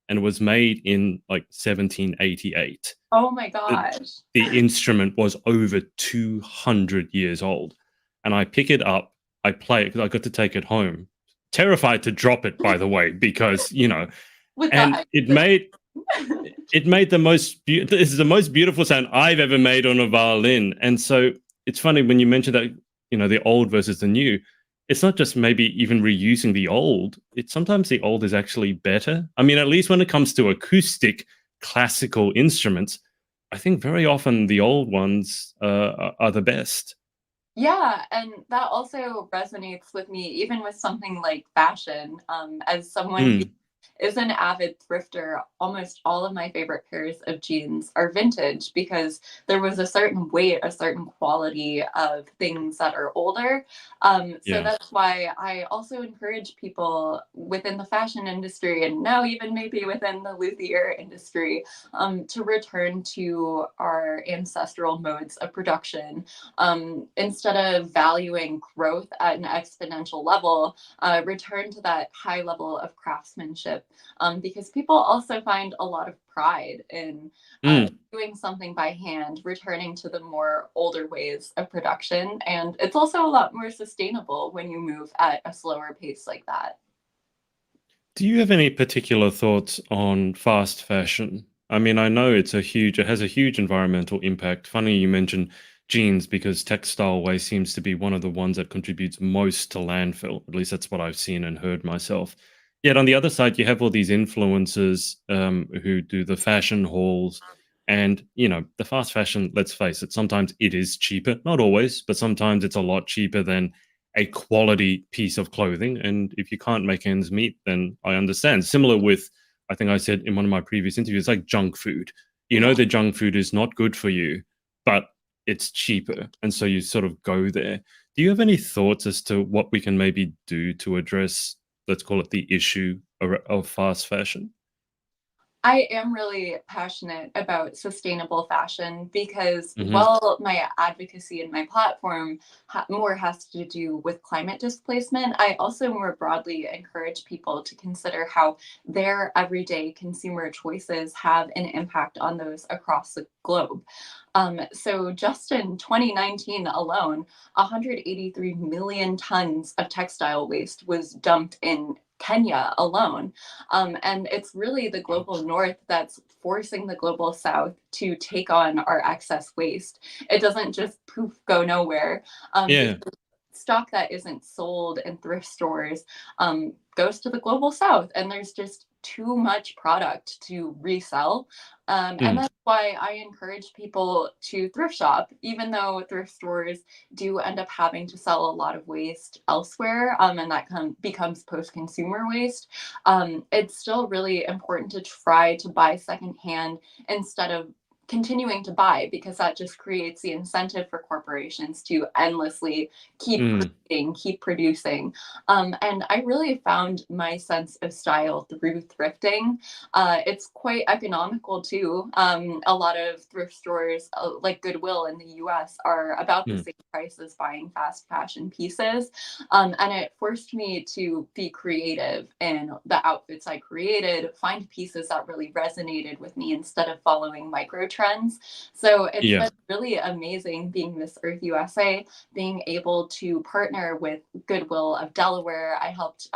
and was made in like 1788. Oh my The, gosh. the instrument was over 200 years old. And I pick it up, I play it because I got to take it home. Terrified to drop it, by the way, because, With the and it made this is the most beautiful sound I've ever made on a violin. And so it's funny when you mention that, the old versus the new. It's not just maybe even reusing the old. It's sometimes the old is actually better. I mean, at least when it comes to acoustic classical instruments, I think very often the old ones are the best. Yeah, and that also resonates with me, even with something like fashion. As someone who Mm, is an avid thrifter, almost all of my favorite pairs of jeans are vintage because there was a certain weight, a certain quality of things that are older. So yeah. that's why I also encourage people within the fashion industry and now even maybe within the luthier industry, to return to our ancestral modes of production. Instead of valuing growth at an exponential level, return to that high level of craftsmanship, because people also find a lot of pride in Mm. doing something by hand, returning to the more older ways of production. And it's also a lot more sustainable when you move at a slower pace like that. Do you have any particular thoughts on fast fashion? I mean, I know it has a huge environmental impact. Funny you mentioned jeans because textile waste seems to be one of the ones that contributes most to landfill. At least that's what I've seen and heard myself. Yet on the other side, you have all these influencers who do the fashion hauls. And, the fast fashion, let's face it, sometimes it is cheaper. Not always, but sometimes it's a lot cheaper than a quality piece of clothing. And if you can't make ends meet, then I understand. Similar with, I think I said in one of my previous interviews, like junk food. You know, Yeah. the junk food is not good for you, but it's cheaper. And so you sort of go there. Do you have any thoughts as to what we can maybe do to address, let's call it the issue of fast fashion? I am really passionate about sustainable fashion because Hmm. while my advocacy and my platform more has to do with climate displacement, I also more broadly encourage people to consider how their everyday consumer choices have an impact on those across the globe. So just in 2019 alone, 183 million tons of textile waste was dumped in Kenya alone. And it's really the Wow. global north that's forcing the global south to take on our excess waste. It doesn't just poof go nowhere. Yeah. Because stock that isn't sold in thrift stores goes to the global south, and there's just too much product to resell. And Mm. that's why I encourage people to thrift shop, even though thrift stores do end up having to sell a lot of waste elsewhere, and that becomes post consumer waste. It's still really important to try to buy secondhand instead of continuing to buy, because that just creates the incentive for corporations to endlessly keep Mm. creating, keep producing. And I really found my sense of style through thrifting. It's quite economical too. A lot of thrift stores, like Goodwill in the US, are about the Mm. same price as buying fast fashion pieces. And it forced me to be creative in the outfits I created, find pieces that really resonated with me instead of following micro trends. So it's Yeah. been really amazing being Miss Earth USA, being able to partner with Goodwill of Delaware. I helped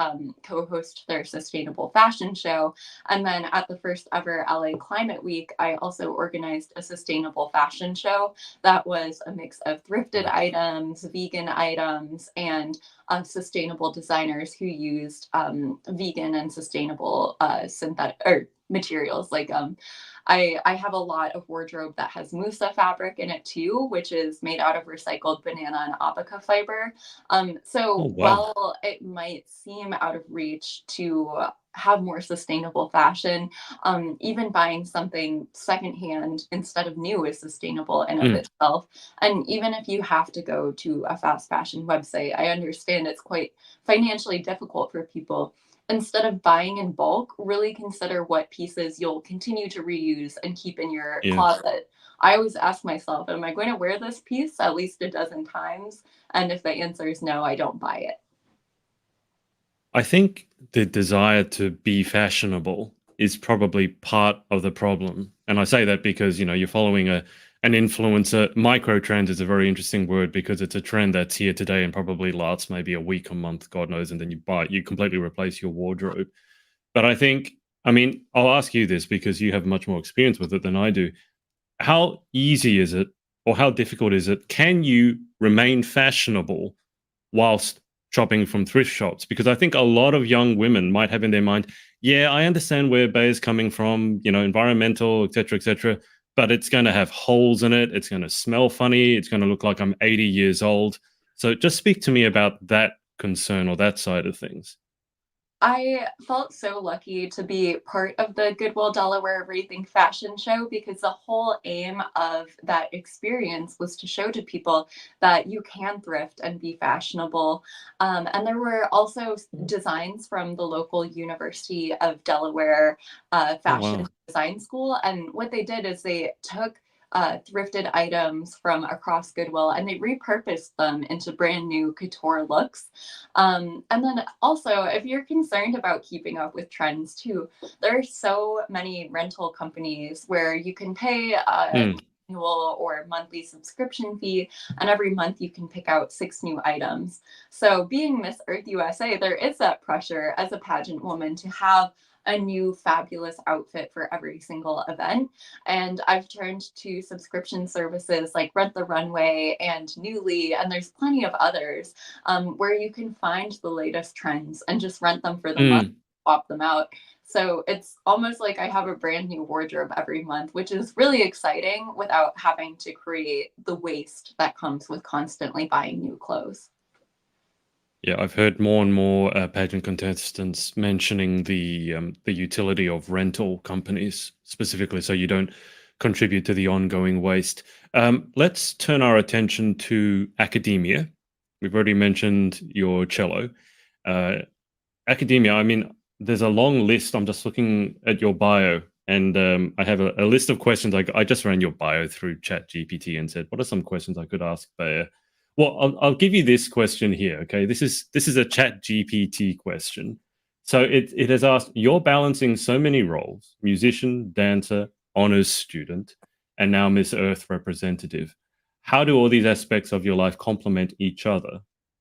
co host their sustainable fashion show. And then at the first ever LA Climate Week, I also organized a sustainable fashion show that was a mix of thrifted Wow. items, vegan items, and sustainable designers who used vegan and sustainable synthetic or materials. Like I have a lot of wardrobe that has Musa fabric in it too, which is made out of recycled banana and abaca fiber. Oh, So wow. while it might seem out of reach to have more sustainable fashion, even buying something secondhand instead of new is sustainable in of Mm. itself. And even if you have to go to a fast fashion website, I understand it's quite financially difficult for people. Instead of buying in bulk, really consider what pieces you'll continue to reuse and keep in your Yeah. closet. I always ask myself, am I going to wear this piece at least a dozen times? And if the answer is no, I don't buy it. I think the desire to be fashionable is probably part of the problem. And I say that because, you're following an influencer. Micro trend is a very interesting word because it's a trend that's here today and probably lasts maybe a week, a month, God knows, and then you completely replace your wardrobe. But I mean, I'll ask you this because you have much more experience with it than I do. How easy is it or how difficult is it? Can you remain fashionable whilst shopping from thrift shops? Because I think a lot of young women might have in their mind, yeah, I understand where Bay is coming from, environmental, et cetera, but it's going to have holes in it. It's going to smell funny. It's going to look like I'm 80 years old. So just speak to me about that concern or that side of things. I felt so lucky to be part of the Goodwill Delaware Rethink Fashion Show, because the whole aim of that experience was to show to people that you can thrift and be fashionable. And there were also designs from the local University of Delaware Oh, Fashion wow. Design School. And what they did is they took thrifted items from across Goodwill and they repurposed them into brand new couture looks. And then also, if you're concerned about keeping up with trends too, there are so many rental companies where you can pay a Mm. annual or monthly subscription fee, and every month you can pick out 6 new items. So, being Miss Earth USA, there is that pressure as a pageant woman to have a new fabulous outfit for every single event. And I've turned to subscription services like Rent the Runway and Newly, and there's plenty of others where you can find the latest trends and just rent them for the month, Mm. swap them out. So it's almost like I have a brand new wardrobe every month, which is really exciting without having to create the waste that comes with constantly buying new clothes. Yeah, I've heard more and more pageant contestants mentioning the utility of rental companies specifically, so you don't contribute to the ongoing waste. Let's turn our attention to academia. We've already mentioned your cello. Uh, Academia, I mean, there's a long list. I'm just looking at your bio, and I have a list of questions. I just ran your bio through ChatGPT and said, what are some questions I could ask Bea? Well, I'll give you this question here. Okay, this is a ChatGPT question. So it has asked, you're balancing so many roles: musician, dancer, honors student, and now Miss Earth representative. How do all these aspects of your life complement each other?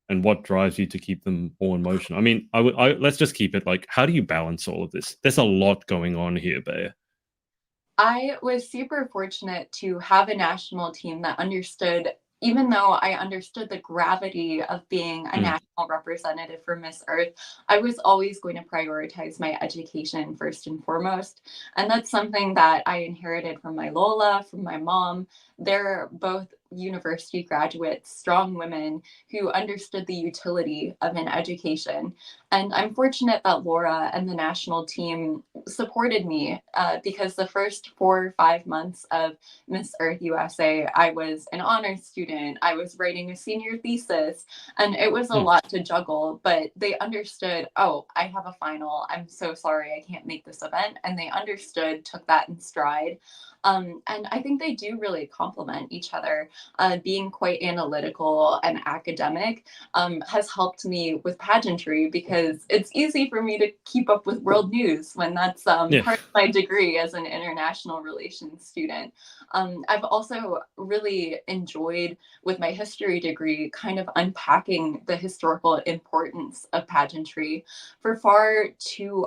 And what drives you to keep them all in motion? I mean, let's just keep it like, how do you balance all of this? There's a lot going on here, Bea. I was super fortunate to have a national team that understood, even though I understood the gravity of being a Mm, national representative for Miss Earth, I was always going to prioritize my education first and foremost. And that's something that I inherited from my Lola, from my mom. They're both university graduates, strong women who understood the utility of an education. And I'm fortunate that Laura and the national team supported me because the first 4 or 5 months of Miss Earth USA, I was an honors student. I was writing a senior thesis, and it was a mm, lot to juggle, but they understood, oh, I have a final. I'm so sorry I can't make this event. And they understood, took that in stride. And I think they do really complement each other. Being quite analytical and academic has helped me with pageantry because it's easy for me to keep up with world news when that's yeah. part of my degree as an international relations student. I've also really enjoyed with my history degree kind of unpacking the historical importance of pageantry. For far too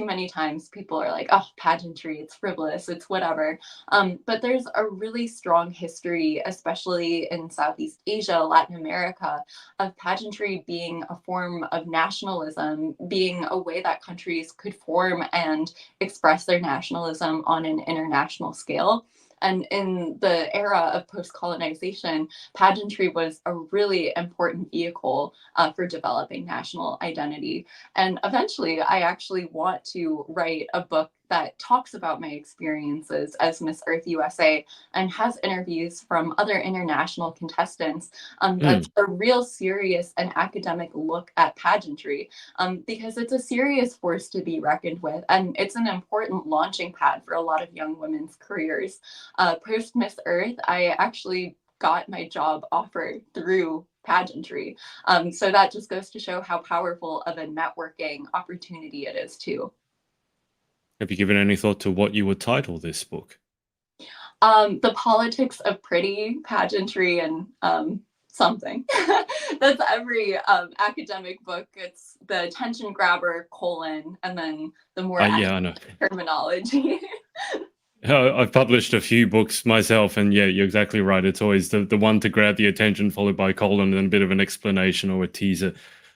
many times people are like, oh, pageantry, it's frivolous, it's whatever. But there's a really strong history, especially in Southeast Asia, Latin America, of pageantry being a form of nationalism, being a way that countries could form and express their nationalism on an international scale. And in the era of post colonization, pageantry was a really important vehicle for developing national identity. And eventually, I actually want to write a book that talks about my experiences as Miss Earth USA and has interviews from other international contestants. That's Mm, a real serious and academic look at pageantry because it's a serious force to be reckoned with. And it's an important launching pad for a lot of young women's careers. Post Miss Earth, I actually got my job offer through pageantry. So that just goes to show how powerful of a networking opportunity it is too. have you given any thought to what you would title this book? The politics of pretty, pageantry, and something. That's every academic book. It's the attention grabber, colon, and then the more Yeah, I know. terminology. I've published a few books myself, and yeah, you're exactly right. It's always the one to grab the attention, followed by a colon, and then a bit of an explanation or a teaser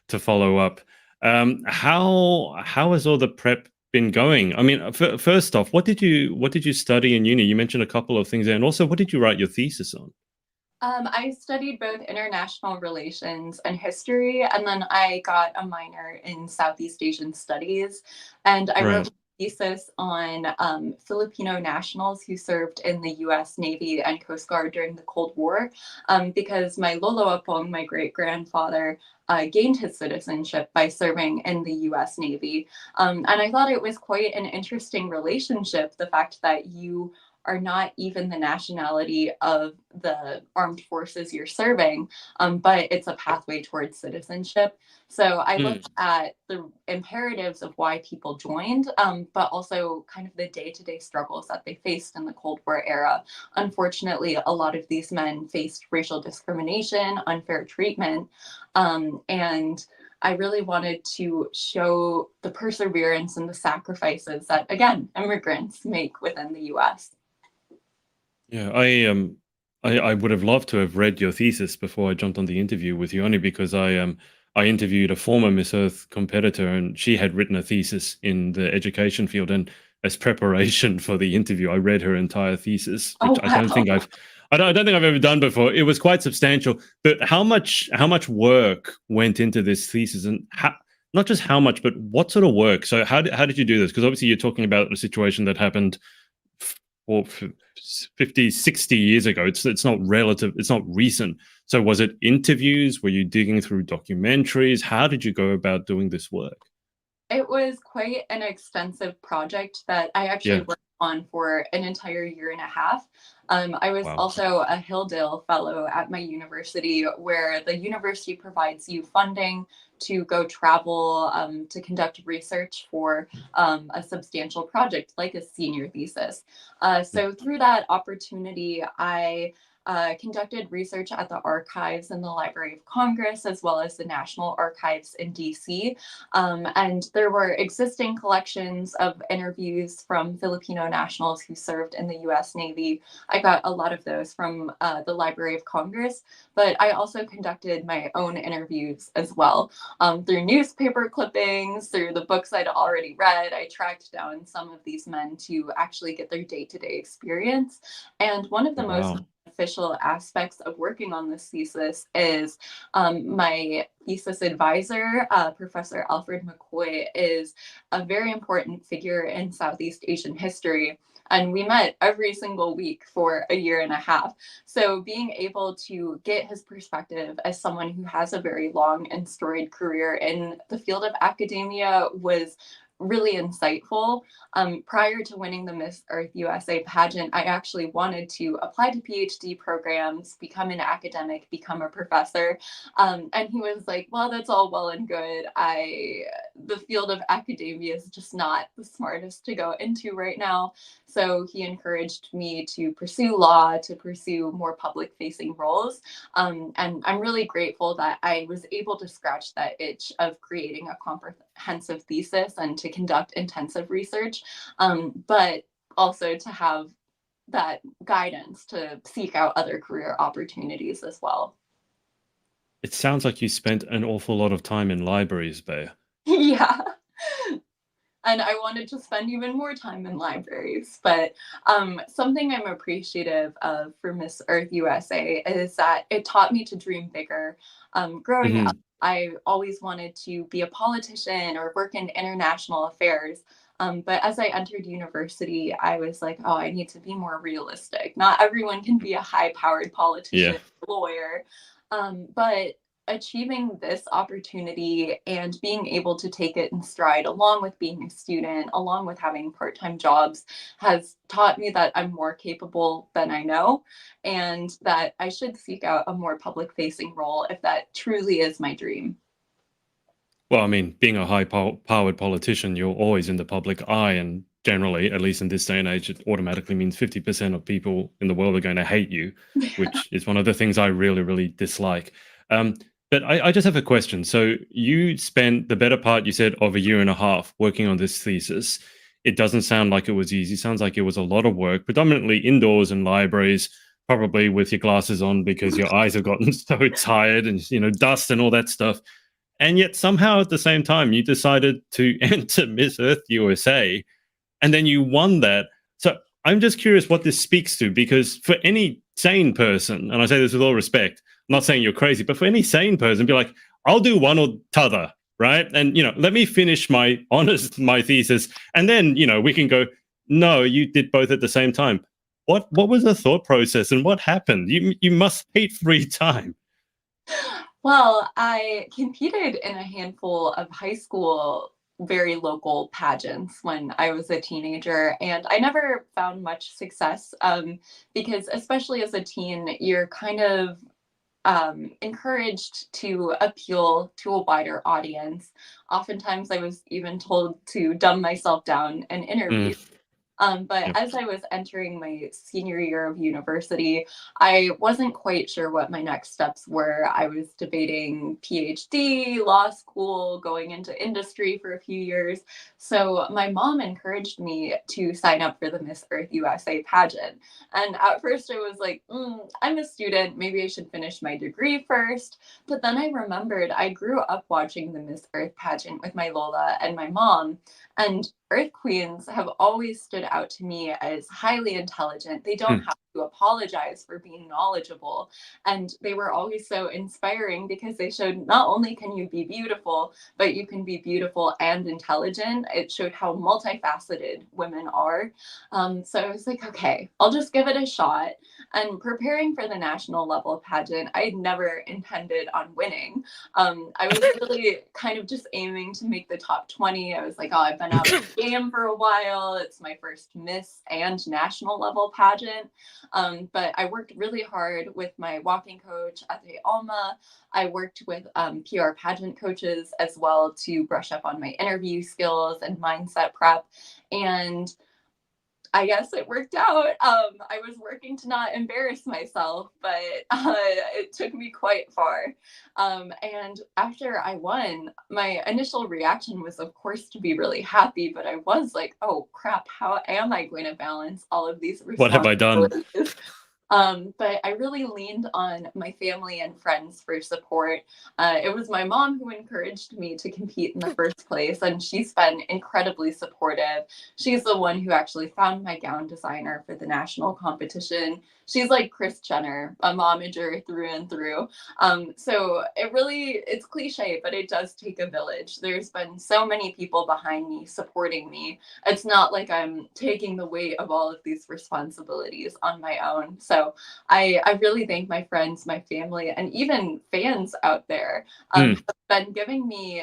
to follow up. How has all the prep been going? I mean, first off, what did you study in uni? You mentioned a couple of things there, and also, what did you write your thesis on? I studied both international relations and history, and then I got a minor in Southeast Asian studies. And I wrote Right. a thesis on Filipino nationals who served in the US Navy and Coast Guard during the Cold War, because my Lolo Apong, my great grandfather, gained his citizenship by serving in the US Navy. And I thought it was quite an interesting relationship, the fact that you are not even the nationality of the armed forces you're serving, but it's a pathway towards citizenship. So I Mm, looked at the imperatives of why people joined, but also kind of the day to day struggles that they faced in the Cold War era. Unfortunately, a lot of these men faced racial discrimination, unfair treatment, and I really wanted to show the perseverance and the sacrifices that, again, immigrants make within the US. yeah, I would have loved to have read your thesis before I jumped on the interview with you, only because I interviewed a former Miss Earth competitor, and she had written a thesis in the education field, and as preparation for the interview, I read her entire thesis, which Oh, wow. I don't think I've ever done before. It was quite substantial, but how much work went into this thesis, and not just how much, but what sort of work? So how did you do this? Because obviously you're talking about a situation that happened or 50, 60 years ago. It's not relative. It's not recent. So was it interviews? Were you digging through documentaries? How did you go about doing this work? It was quite an extensive project that I actually Yeah. worked on for an entire year and a half. I was Wow. also a Hilldale Fellow at my university, where the university provides you funding to go travel to conduct research for a substantial project like a senior thesis. So through that opportunity, I conducted research at the archives in the Library of Congress, as well as the National Archives in DC. And there were existing collections of interviews from Filipino nationals who served in the US Navy. I got a lot of those from the Library of Congress, but I also conducted my own interviews as well through newspaper clippings, through the books I'd already read. I tracked down some of these men to actually get their day to day experience. And one of the most Wow. beneficial aspects of working on this thesis is my thesis advisor, Professor Alfred McCoy, is a very important figure in Southeast Asian history. And we met every single week for a year and a half. So being able to get his perspective as someone who has a very long and storied career in the field of academia was really insightful. Prior to winning the Miss Earth USA pageant, I actually wanted to apply to PhD programs, become an academic, become a professor. And he was like, well, that's all well and good. The field of academia is just not the smartest to go into right now. So he encouraged me to pursue law, to pursue more public facing roles. And I'm really grateful that I was able to scratch that itch of creating a comprehensive thesis and to conduct intensive research, but also to have that guidance to seek out other career opportunities as well. It sounds like you spent an awful lot of time in libraries, Bea. Yeah. And I wanted to spend even more time in libraries. But something I'm appreciative of for Miss Earth USA is that it taught me to dream bigger. Growing up, Hmm. I always wanted to be a politician or work in international affairs. But as I entered university, I was like, oh, I need to be more realistic. Not everyone can be a high powered Yeah. politician, lawyer. But achieving this opportunity and being able to take it in stride, along with being a student, along with having part time jobs, has taught me that I'm more capable than I know, and that I should seek out a more public facing role if that truly is my dream. Well, I mean, being a high powered politician, you're always in the public eye. And generally, at least in this day and age, it automatically means 50% of people in the world are going to hate you, which is one of the things I really, really dislike. Um, but I just have a question. So you spent the better part, you said, of a year and a half working on this thesis. It doesn't sound like it was easy. It sounds like it was a lot of work, predominantly indoors in libraries, probably with your glasses on because your eyes have gotten so tired and, dust and all that stuff. And yet somehow at the same time, you decided to enter Miss Earth USA and then you won that. So I'm just curious what this speaks to, because for any sane person, and I say this with all respect, I'm not saying you're crazy, but for any sane person, be like, I'll do one or t'other, right? And, let me finish my honors, my thesis, and then, we can go, no, you did both at the same time. What was the thought process and what happened? You must hate free time. Well, I competed in a handful of high school, very local pageants when I was a teenager, and I never found much success because, especially as a teen, you're kind of encouraged to appeal to a wider audience. Oftentimes, I was even told to dumb myself down and interview. Mm, But yep. as I was entering my senior year of university, I wasn't quite sure what my next steps were. I was debating PhD, law school, going into industry for a few years. So my mom encouraged me to sign up for the Miss Earth USA pageant. And at first I was like, I'm a student. Maybe I should finish my degree first. But then I remembered I grew up watching the Miss Earth pageant with my Lola and my mom. And Earth Queens have always stood out to me as highly intelligent. They don't Mm. have to apologize for being knowledgeable. And they were always so inspiring because they showed not only can you be beautiful, but you can be beautiful and intelligent. It showed how multifaceted women are. So I was like, okay, I'll just give it a shot. And preparing for the national level pageant, I had never intended on winning. I was really kind of just aiming to make the top 20. I was like, oh, I've been out of the game for a while. It's my first Miss and national level pageant. But I worked really hard with my walking coach at the Alma. I worked with PR pageant coaches as well to brush up on my interview skills and mindset prep. And I guess it worked out. I was working to not embarrass myself, but it took me quite far. And after I won, my initial reaction was, of course, to be really happy, but I was like, oh crap, how am I going to balance all of these What have I done? responsibilities? But I really leaned on my family and friends for support. It was my mom who encouraged me to compete in the first place, and she's been incredibly supportive. She's the one who actually found my gown designer for the national competition. She's like Kris Jenner, a momager through and through. So it's cliche, but it does take a village. There's been so many people behind me supporting me. It's not like I'm taking the weight of all of these responsibilities on my own. So I really thank my friends, my family, and even fans out there have been giving me.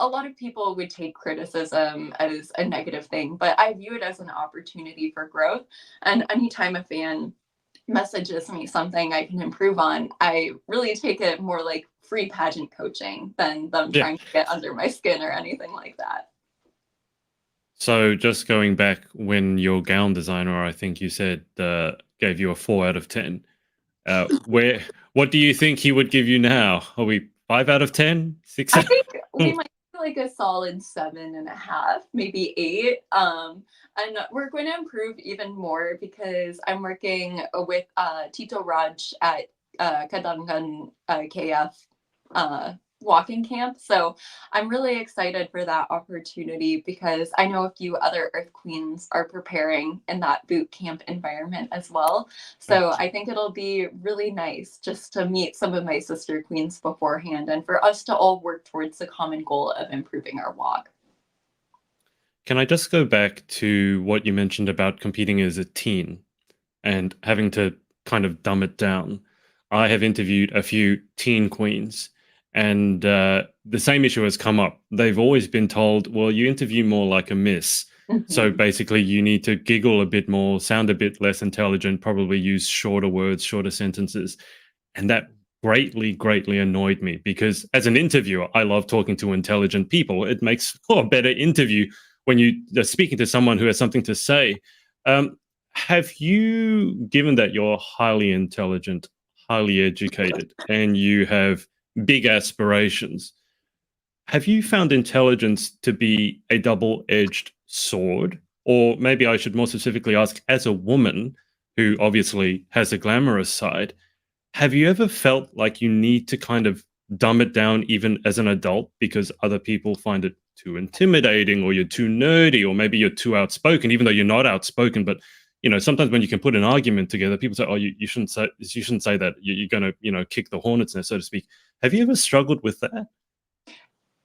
A lot of people would take criticism as a negative thing, but I view it as an opportunity for growth. And anytime a fan messages me something I can improve on, I really take it more like free pageant coaching than them Yeah. trying to get under my skin or anything like that. So just going back when your gown designer, I think you said, gave you a 4 out of 10. What do you think he would give you now? Are we 5 out of 10? 6 I out? think we might do like a solid 7.5, maybe 8. And we're going to improve even more because I'm working with Tito Raj at Kadangan KF walking camp. So I'm really excited for that opportunity because I know a few other Earth Queens are preparing in that boot camp environment as well. So I think it'll be really nice just to meet some of my sister queens beforehand and for us to all work towards the common goal of improving our walk. Can I just go back to what you mentioned about competing as a teen and having to kind of dumb it down? I have interviewed a few teen queens, and the same issue has come up. They've always been told, well, you interview more like a miss. So basically, you need to giggle a bit more, sound a bit less intelligent, probably use shorter words, shorter sentences. And that greatly, greatly annoyed me because as an interviewer, I love talking to intelligent people. It makes for a better interview when you are speaking to someone who has something to say. Have you, given that you're highly intelligent, highly educated, and you have big aspirations, have you found intelligence to be a double-edged sword? Or maybe I should more specifically ask, as a woman who obviously has a glamorous side, have you ever felt like you need to kind of dumb it down even as an adult because other people find it too intimidating, or you're too nerdy, or maybe you're too outspoken, even though you're not outspoken? But sometimes when you can put an argument together, people say, "Oh, you shouldn't say that. You're going to kick the hornet's nest, so to speak." Have you ever struggled with that?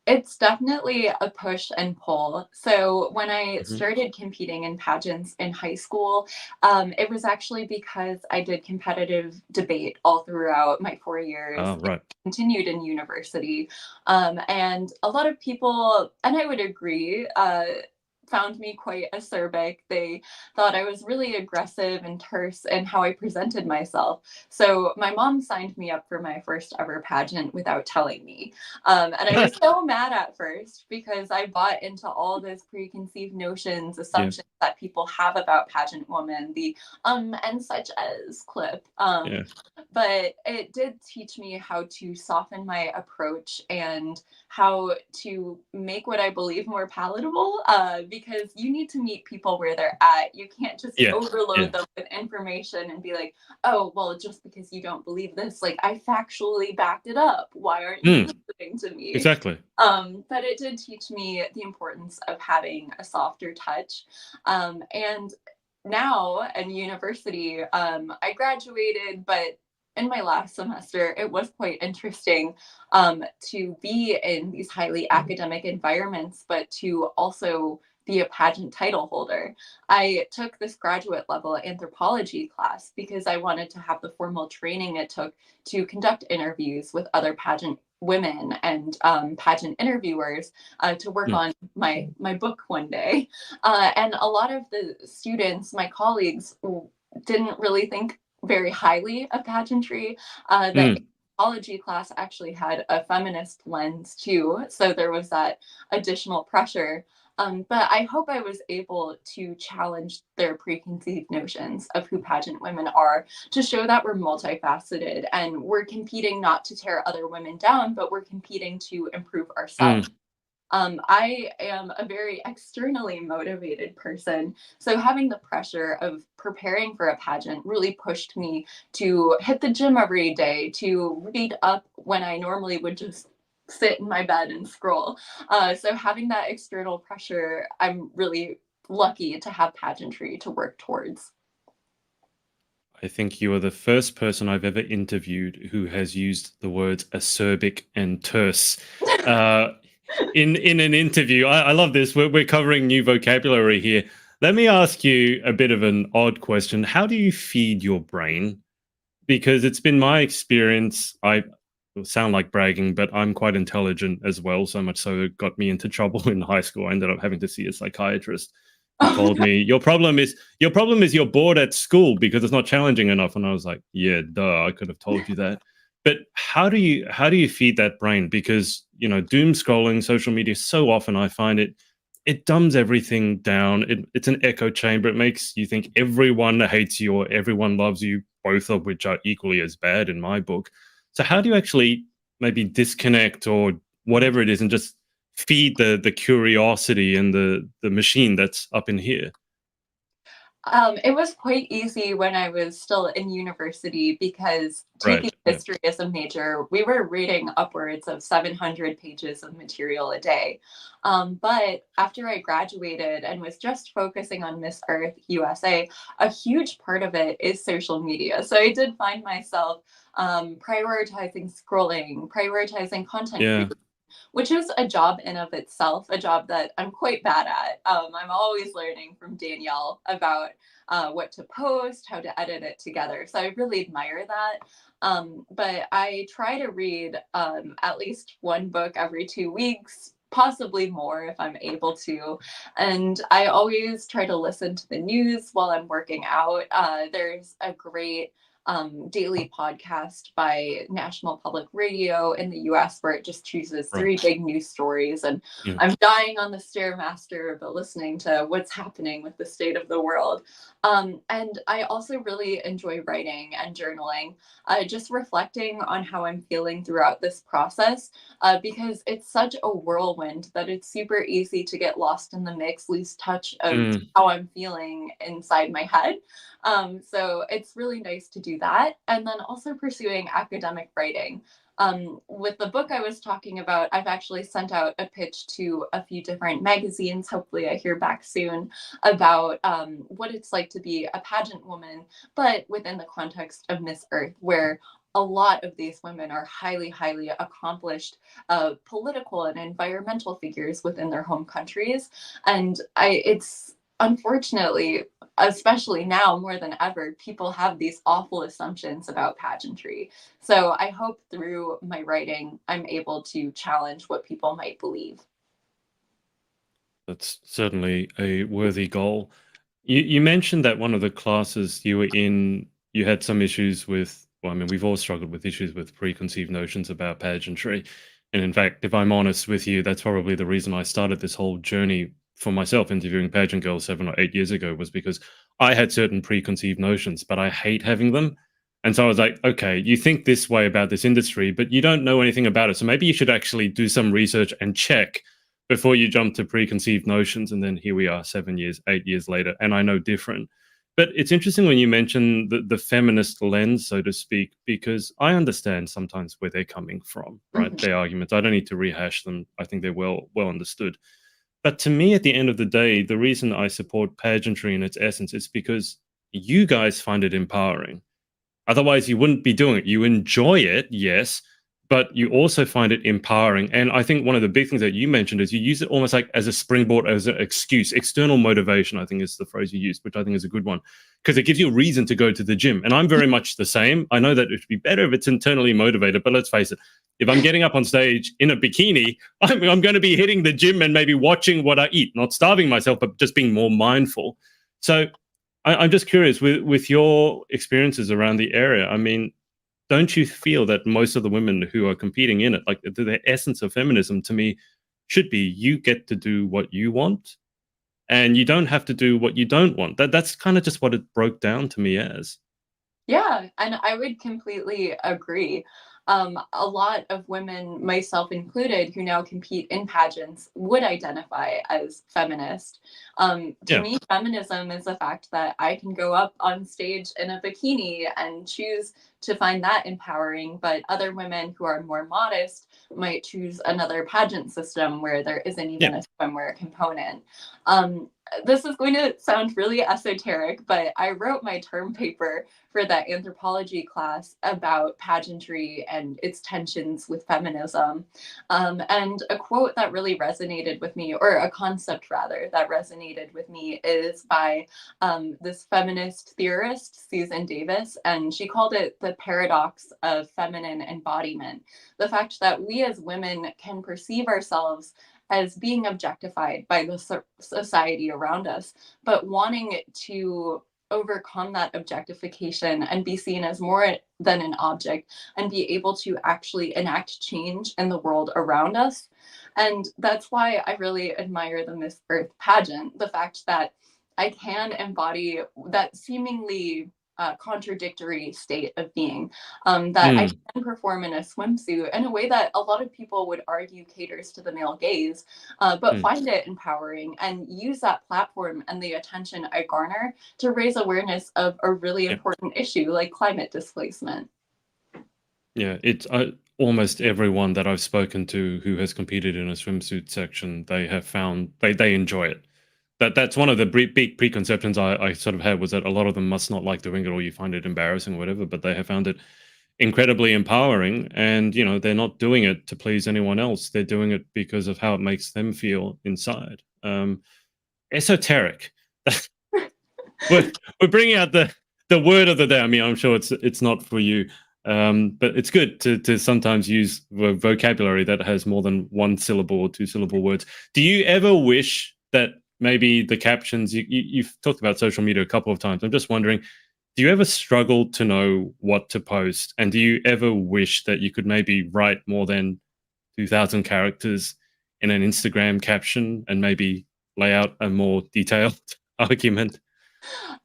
It's definitely a push and pull. So when I Hmm. started competing in pageants in high school, it was actually because I did competitive debate all throughout my 4 years. Oh, right. Continued in university. And a lot of people, and I would agree, found me quite acerbic. They thought I was really aggressive and terse in how I presented myself. So my mom signed me up for my first ever pageant without telling me. And I was so mad at first because I bought into all those preconceived notions, Yeah. assumptions that people have about pageant women, the and such as clip. Yeah. But it did teach me how to soften my approach and how to make what I believe more palatable, because you need to meet people where they're at. You can't just Yeah. overload Yeah. them with information and be like, oh, well, just because you don't believe this, like I factually backed it up. Why aren't you Mm. to me. exactly. But it did teach me the importance of having a softer touch. And now in university, I graduated, but in my last semester, it was quite interesting to be in these highly academic environments, but to also be a pageant title holder. I took this graduate level anthropology class because I wanted to have the formal training it took to conduct interviews with other pageant women and pageant interviewers to work Mm, on my book one day. And a lot of the students, my colleagues, didn't really think very highly of pageantry. The mm. anthropology class actually had a feminist lens too, so there was that additional pressure. But I hope I was able to challenge their preconceived notions of who pageant women are, to show that we're multifaceted and we're competing not to tear other women down, but we're competing to improve ourselves. Mm. I am a very externally motivated person. So having the pressure of preparing for a pageant really pushed me to hit the gym every day, to read up when I normally would just sit in my bed and scroll. So having that external pressure, I'm really lucky to have pageantry to work towards. I think you are the first person I've ever interviewed who has used the words acerbic and terse uh, in an interview. I love this. We're covering new vocabulary here. Let me ask you a bit of an odd question. How do you feed your brain? Because it's been my experience. I will sound like bragging, but I'm quite intelligent as well. So much so it got me into trouble in high school. I ended up having to see a psychiatrist who told me your problem is you're bored at school because it's not challenging enough. And I was like, yeah, duh, I could have told you that. But how do you feed that brain? Because doom scrolling, social media, so often I find it dumbs everything down. It's an echo chamber. It makes you think everyone hates you or everyone loves you, both of which are equally as bad in my book. So how do you actually maybe disconnect or whatever it is and just feed the curiosity and the machine that's up in here? It was quite easy when I was still in university because taking Right. Yeah. history as a major, we were reading upwards of 700 pages of material a day. But after I graduated and was just focusing on Miss Earth USA, a huge part of it is social media. So I did find myself prioritizing scrolling, prioritizing content Yeah. creation, which is a job in of itself, a job that I'm quite bad at. I'm always learning from Danielle about what to post, how to edit it together. So I really admire that. But I try to read at least one book every 2 weeks, possibly more if I'm able to. And I always try to listen to the news while I'm working out. There's a great daily podcast by National Public Radio in the US where it just chooses Right. three big news stories. And Yeah. I'm dying on the Stairmaster, but listening to what's happening with the state of the world. And I also really enjoy writing and journaling, just reflecting on how I'm feeling throughout this process, because it's such a whirlwind that it's super easy to get lost in the mix, lose touch of Mm. how I'm feeling inside my head. So it's really nice to do that. And then also pursuing academic writing. With the book I was talking about, I've actually sent out a pitch to a few different magazines. Hopefully, I hear back soon about what it's like to be a pageant woman, but within the context of Miss Earth, where a lot of these women are highly, highly accomplished political and environmental figures within their home countries. And it's unfortunately, especially now more than ever, people have these awful assumptions about pageantry. So I hope through my writing, I'm able to challenge what people might believe. That's certainly a worthy goal. You mentioned that one of the classes you were in, you had some issues with, well, I mean, we've all struggled with issues with preconceived notions about pageantry. And in fact, if I'm honest with you, that's probably the reason I started this whole journey for myself interviewing pageant girls 7 or 8 years ago, was because I had certain preconceived notions, but I hate having them. And so I was like, okay, you think this way about this industry, but you don't know anything about it. So maybe you should actually do some research and check before you jump to preconceived notions. And then here we are 7 years, 8 years later, and I know different. But it's interesting when you mention the feminist lens, so to speak, because I understand sometimes where they're coming from, right? Mhm. Their arguments. I don't need to rehash them. I think they're well understood. But to me, at the end of the day, the reason I support pageantry in its essence is because you guys find it empowering. Otherwise, you wouldn't be doing it. You enjoy it, yes, but you also find it empowering. And I think one of the big things that you mentioned is you use it almost like as a springboard, as an excuse. External motivation, I think, is the phrase you used, which I think is a good one, because it gives you a reason to go to the gym. And I'm very much the same. I know that it would be better if it's internally motivated, but let's face it, if I'm getting up on stage in a bikini, I'm going to be hitting the gym and maybe watching what I eat, not starving myself, but just being more mindful. So I'm just curious with your experiences around the area. I mean, don't you feel that most of the women who are competing in it, like the essence of feminism to me should be you get to do what you want and you don't have to do what you don't want. That's kind of just what it broke down to me as. Yeah, and I would completely agree. A lot of women, myself included, who now compete in pageants would identify as feminist. To Yeah. me, feminism is the fact that I can go up on stage in a bikini and choose to find that empowering, but other women who are more modest might choose another pageant system where there isn't Yeah. even a swimwear component. Um, this is going to sound really esoteric, but I wrote my term paper for that anthropology class about pageantry and its tensions with feminism. And a quote that really resonated with me, or a concept rather, that resonated with me is by this feminist theorist, Susan Davis, and she called it the paradox of feminine embodiment. The fact that we as women can perceive ourselves as being objectified by the society around us, but wanting to overcome that objectification and be seen as more than an object and be able to actually enact change in the world around us. And that's why I really admire the Miss Earth pageant, the fact that I can embody that seemingly contradictory state of being, that I Mm, can perform in a swimsuit in a way that a lot of people would argue caters to the male gaze, but mm, find it empowering and use that platform and the attention I garner to raise awareness of a really yeah. important issue like climate displacement. Yeah. It's almost everyone that I've spoken to who has competed in a swimsuit section, they have found they enjoy it. That's one of the big preconceptions I sort of had, was that a lot of them must not like doing it or you find it embarrassing or whatever, but they have found it incredibly empowering. And, they're not doing it to please anyone else. They're doing it because of how it makes them feel inside. Esoteric. we're, we're bringing out the word of the day. I mean, I'm sure it's not for you. But it's good to sometimes use vocabulary that has more than one syllable or two syllable words. Do you ever wish that maybe the captions, you've talked about social media a couple of times. I'm just wondering, do you ever struggle to know what to post? And do you ever wish that you could maybe write more than 2,000 characters in an Instagram caption and maybe lay out a more detailed argument?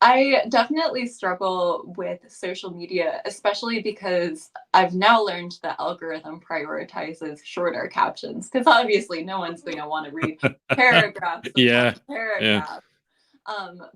I definitely struggle with social media, especially because I've now learned the algorithm prioritizes shorter captions because obviously no one's going to want to read paragraphs upon Yeah, yeah. paragraphs.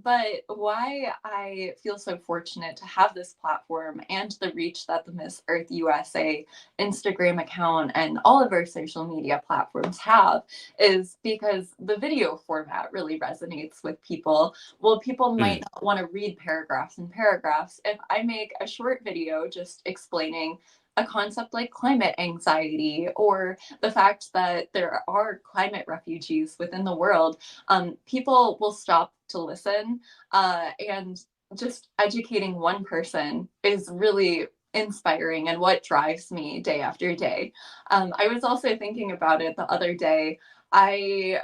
But why I feel so fortunate to have this platform and the reach that the Miss Earth USA Instagram account and all of our social media platforms have is because the video format really resonates with people. Well, people might Mm, not want to read paragraphs and paragraphs. If I make a short video just explaining a concept like climate anxiety or the fact that there are climate refugees within the world, people will stop to listen. And just educating one person is really inspiring and what drives me day after day. I was also thinking about it the other day. I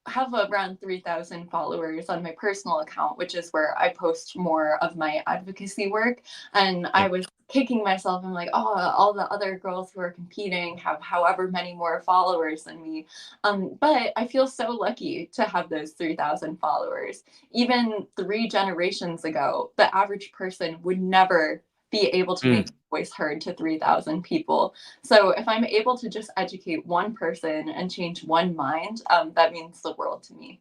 have around 3,000 followers on my personal account, which is where I post more of my advocacy work. And yeah. I was kicking myself. I'm like, oh, all the other girls who are competing have however many more followers than me. But I feel so lucky to have those 3,000 followers. Even 3 generations ago, the average person would never be able to make Mm, a voice heard to 3,000 people. So if I'm able to just educate one person and change one mind, that means the world to me.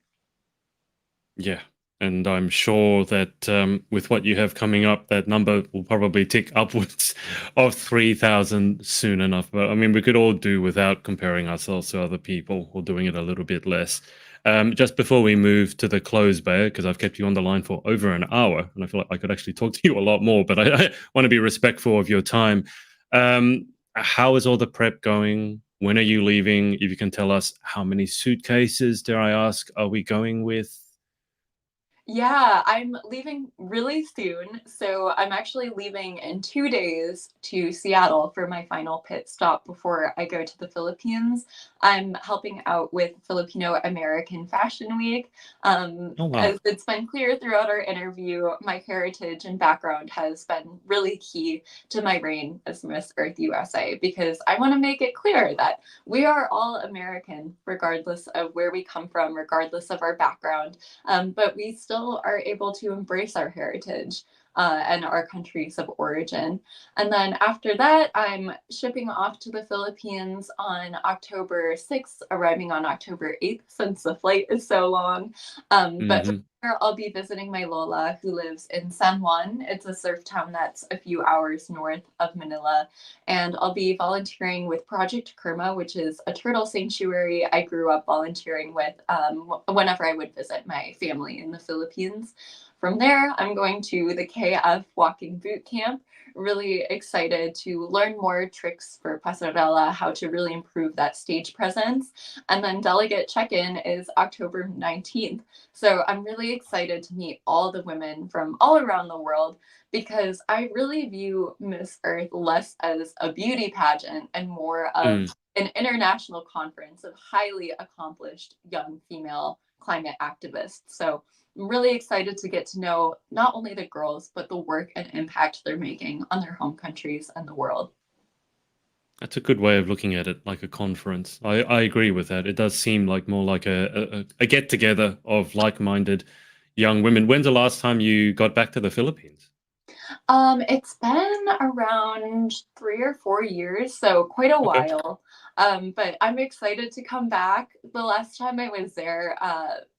yeah. And I'm sure that with what you have coming up, that number will probably tick upwards of 3,000 soon enough. But I mean, we could all do without comparing ourselves to other people or doing it a little bit less. Just before we move to the close, Bea, because I've kept you on the line for over an hour, and I feel like I could actually talk to you a lot more, but I want to be respectful of your time. Um, how is all the prep going? When are you leaving? If you can tell us how many suitcases, dare I ask, are we going with? Yeah, I'm leaving really soon. So I'm actually leaving in 2 days to Seattle for my final pit stop before I go to the Philippines. I'm helping out with Filipino-American Fashion Week. Oh, wow. As it's been clear throughout our interview, my heritage and background has been really key to my reign as Miss Earth USA because I want to make it clear that we are all American, regardless of where we come from, regardless of our background, but we still are able to embrace our heritage and our countries of origin. And then after that, I'm shipping off to the Philippines on October 6th, arriving on October 8th, since the flight is so long. But from Hmm. there, I'll be visiting my Lola, who lives in San Juan. It's a surf town that's a few hours north of Manila. And I'll be volunteering with Project Kerma, which is a turtle sanctuary I grew up volunteering with whenever I would visit my family in the Philippines. From there, I'm going to the KF Walking Boot Camp. Really excited to learn more tricks for pasarela, how to really improve that stage presence. And then delegate check-in is October 19th. So I'm really excited to meet all the women from all around the world because I really view Miss Earth less as a beauty pageant and more of Mm. an international conference of highly accomplished young female climate activists. So I'm really excited to get to know not only the girls, but the work and impact they're making on their home countries and the world. That's a good way of looking at it, like a conference. I agree with that. It does seem like more like a get together of like minded young women. When's the last time you got back to the Philippines? It's been around 3 or 4 years, so quite a Okay. while. But I'm excited to come back. The last time I was there,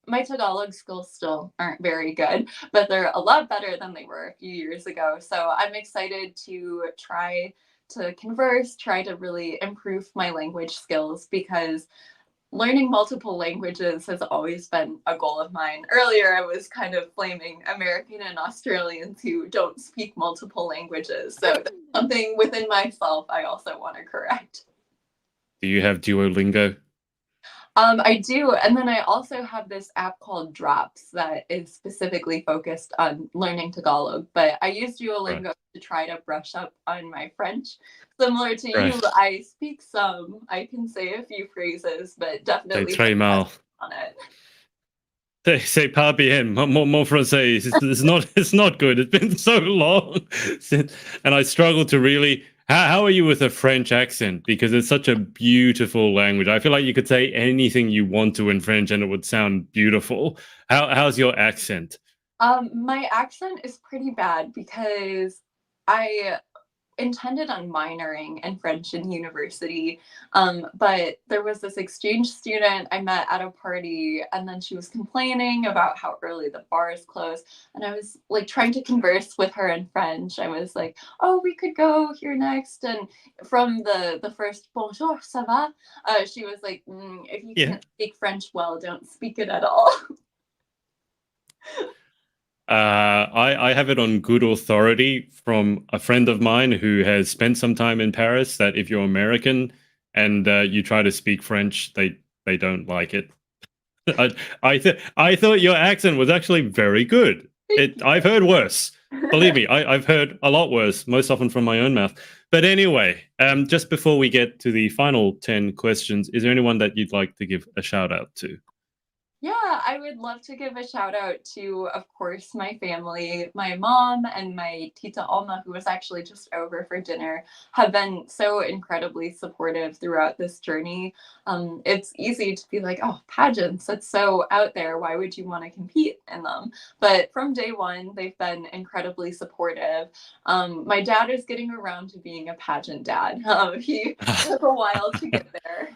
my Tagalog skills still aren't very good, but they're a lot better than they were a few years ago. So I'm excited to try to converse, try to really improve my language skills because learning multiple languages has always been a goal of mine. Earlier, I was kind of blaming American and Australians who don't speak multiple languages. So that's something within myself I also want to correct. Do you have Duolingo? I do. And then I also have this app called Drops that is specifically focused on learning Tagalog. But I use Right. Duolingo to try to brush up on my French. Similar to you, Right. I speak some. I can say a few phrases, but C'est definitely très mal. on it. C'est pas bien. Mon français it's not good. It's been so long since, and I struggle to really. How are you with a French accent? Because it's such a beautiful language. I feel like you could say anything you want to in French and it would sound beautiful. How's your accent? My accent is pretty bad because I intended on minoring in French in university. But there was this exchange student I met at a party, and then she was complaining about how early the bars close. And I was like trying to converse with her in French. I was like, "Oh, we could go here next." And from the first "Bonjour, ça va?" She was like, "If you Yeah. can't speak French well, don't speak it at all." I have it on good authority from a friend of mine who has spent some time in Paris that if you're American and you try to speak French, they don't like it. I thought your accent was actually very good. I've heard worse. Believe me, I've heard a lot worse, most often from my own mouth. But anyway, just before we get to the final 10 questions, is there anyone that you'd like to give a shout out to? Yeah, I would love to give a shout out to, of course, my family. My mom and my Tita Alma, who was actually just over for dinner, have been so incredibly supportive throughout this journey. It's easy to be like, oh, pageants, that's so out there. Why would you want to compete in them? But from day one, they've been incredibly supportive. My dad is getting around to being a pageant dad. He took a while to get there.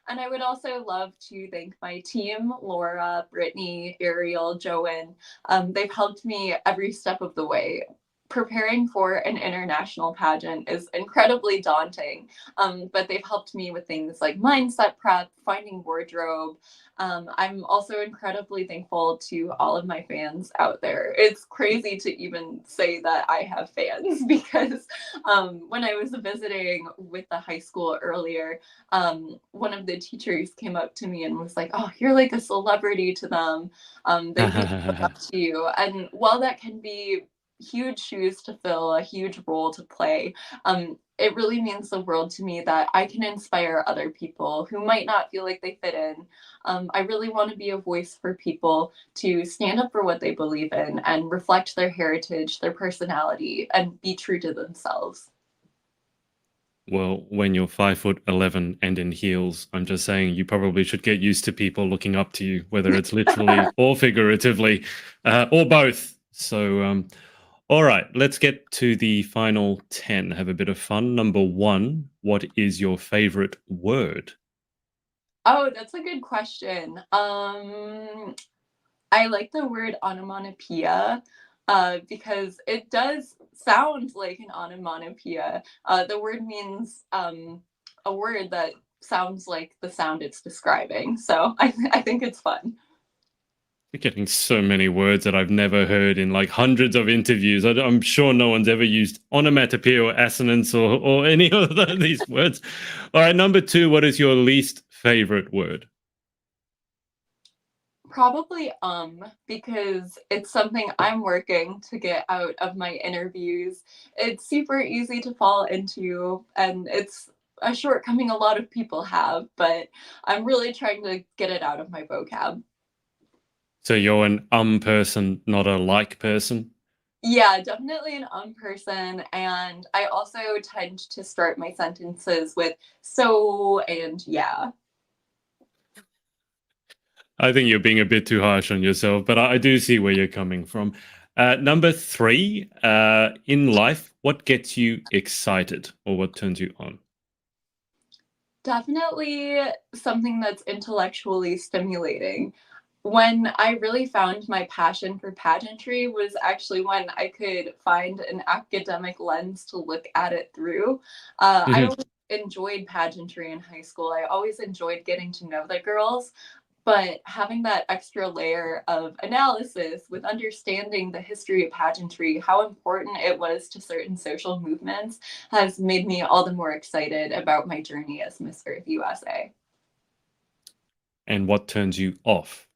And I would also love to thank my team, Laura, Brittany, Ariel, Joanne. They've helped me every step of the way. Preparing for an international pageant is incredibly daunting, but they've helped me with things like mindset prep, finding wardrobe. I'm also incredibly thankful to all of my fans out there. It's crazy to even say that I have fans because when I was visiting with the high school earlier, one of the teachers came up to me and was like, "Oh, you're like a celebrity to them. They really look up to you." And while that can be huge shoes to fill, a huge role to play, it really means the world to me that I can inspire other people who might not feel like they fit in. I really want to be a voice for people to stand up for what they believe in and reflect their heritage, their personality, and be true to themselves. Well, when you're 5'11" and in heels, I'm just saying you probably should get used to people looking up to you, whether it's literally or figuratively, or both. So, all right, let's get to the final 10. Have a bit of fun. Number one, what is your favorite word? Oh, that's a good question. I like the word onomatopoeia because it does sound like an onomatopoeia. The word means a word that sounds like the sound it's describing. So I think it's fun. You're getting so many words that I've never heard in like hundreds of interviews. I'm sure no one's ever used onomatopoeia or assonance or any of these words. All right, number two, what is your least favorite word? Probably because it's something I'm working to get out of my interviews. It's super easy to fall into, and it's a shortcoming a lot of people have, but I'm really trying to get it out of my vocab. So you're an person, not a like person. Yeah, definitely an person, and I also tend to start my sentences with "so" and "yeah." I think you're being a bit too harsh on yourself, but I do see where you're coming from. Number three, in life, what gets you excited or what turns you on? Definitely something that's intellectually stimulating. When I really found my passion for pageantry was actually when I could find an academic lens to look at it through. I Mhm. always enjoyed pageantry in high school. I always enjoyed getting to know the girls, but having that extra layer of analysis with understanding the history of pageantry, how important it was to certain social movements, has made me all the more excited about my journey as Miss Earth USA. And what turns you off?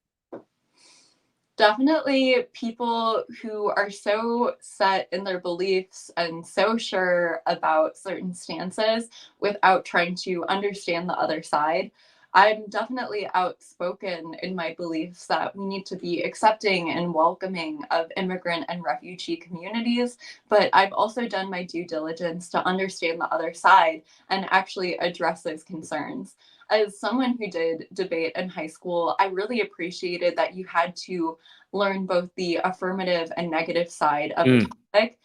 Definitely people who are so set in their beliefs and so sure about certain stances without trying to understand the other side. I'm definitely outspoken in my beliefs that we need to be accepting and welcoming of immigrant and refugee communities, but I've also done my due diligence to understand the other side and actually address those concerns. As someone who did debate in high school, I really appreciated that you had to learn both the affirmative and negative side of a Mm. topic,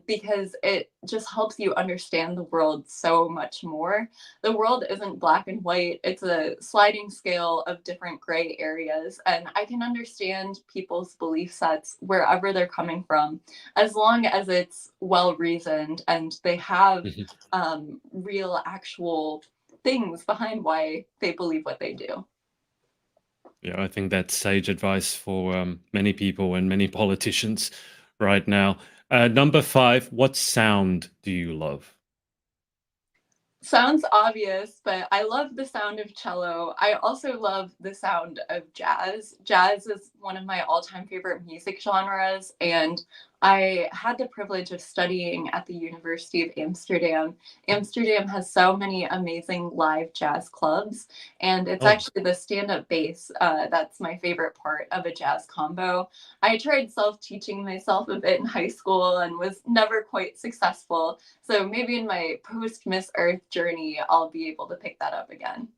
because it just helps you understand the world so much more. The world isn't black and white, it's a sliding scale of different gray areas. And I can understand people's belief sets wherever they're coming from, as long as it's well reasoned and they have Mhm. real, actual things behind why they believe what they do. Yeah, I think that's sage advice for many people and many politicians right now. Number five, what sound do you love? Sounds obvious, but I love the sound of cello. I also love the sound of jazz. Jazz is one of my all-time favorite music genres, and I had the privilege of studying at the University of Amsterdam. Amsterdam has so many amazing live jazz clubs, and it's Oh, actually the stand-up bass that's my favorite part of a jazz combo. I tried self-teaching myself a bit in high school and was never quite successful, so maybe in my post Miss Earth journey, I'll be able to pick that up again.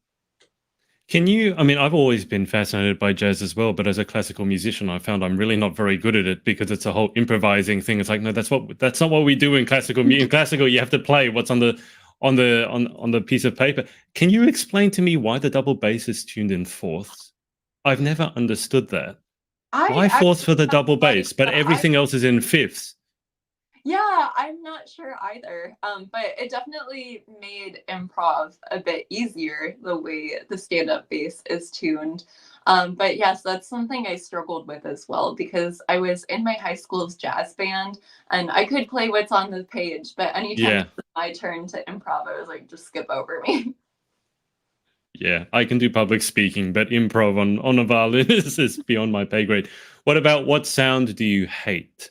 can you? I mean, I've always been fascinated by jazz as well, but as a classical musician, I found I'm really not very good at it because it's a whole improvising thing. It's like, no, that's not what we do in classical. In classical, you have to play what's on the piece of paper. Can you explain to me why the double bass is tuned in fourths? I've never understood that. I Why fourths actually for the have double no bass, but idea. everything else is in fifths? Yeah, I'm not sure either. But it definitely made improv a bit easier the way the stand-up bass is tuned. But yes, that's something I struggled with as well because I was in my high school's jazz band and I could play what's on the page, but anytime Yeah. it was my turn to improv, I was like, just skip over me. Yeah, I can do public speaking, but improv on a violin is beyond my pay grade. What about what sound do you hate?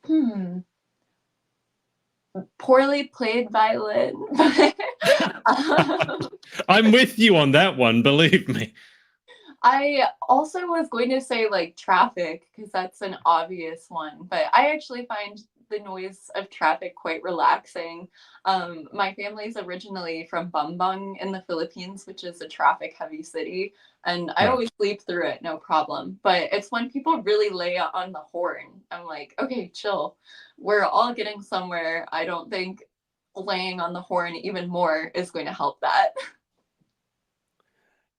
Hmm. Poorly played violin. um, I'm with you on that one, believe me. I also was going to say like traffic because that's an obvious one, but I actually find the noise of traffic quite relaxing. My family's originally from Bumbang in the Philippines, which is a traffic heavy city, and I Right. always sleep through it, no problem. But it's when people really lay on the horn. I'm like, okay, chill. We're all getting somewhere. I don't think laying on the horn even more is going to help that.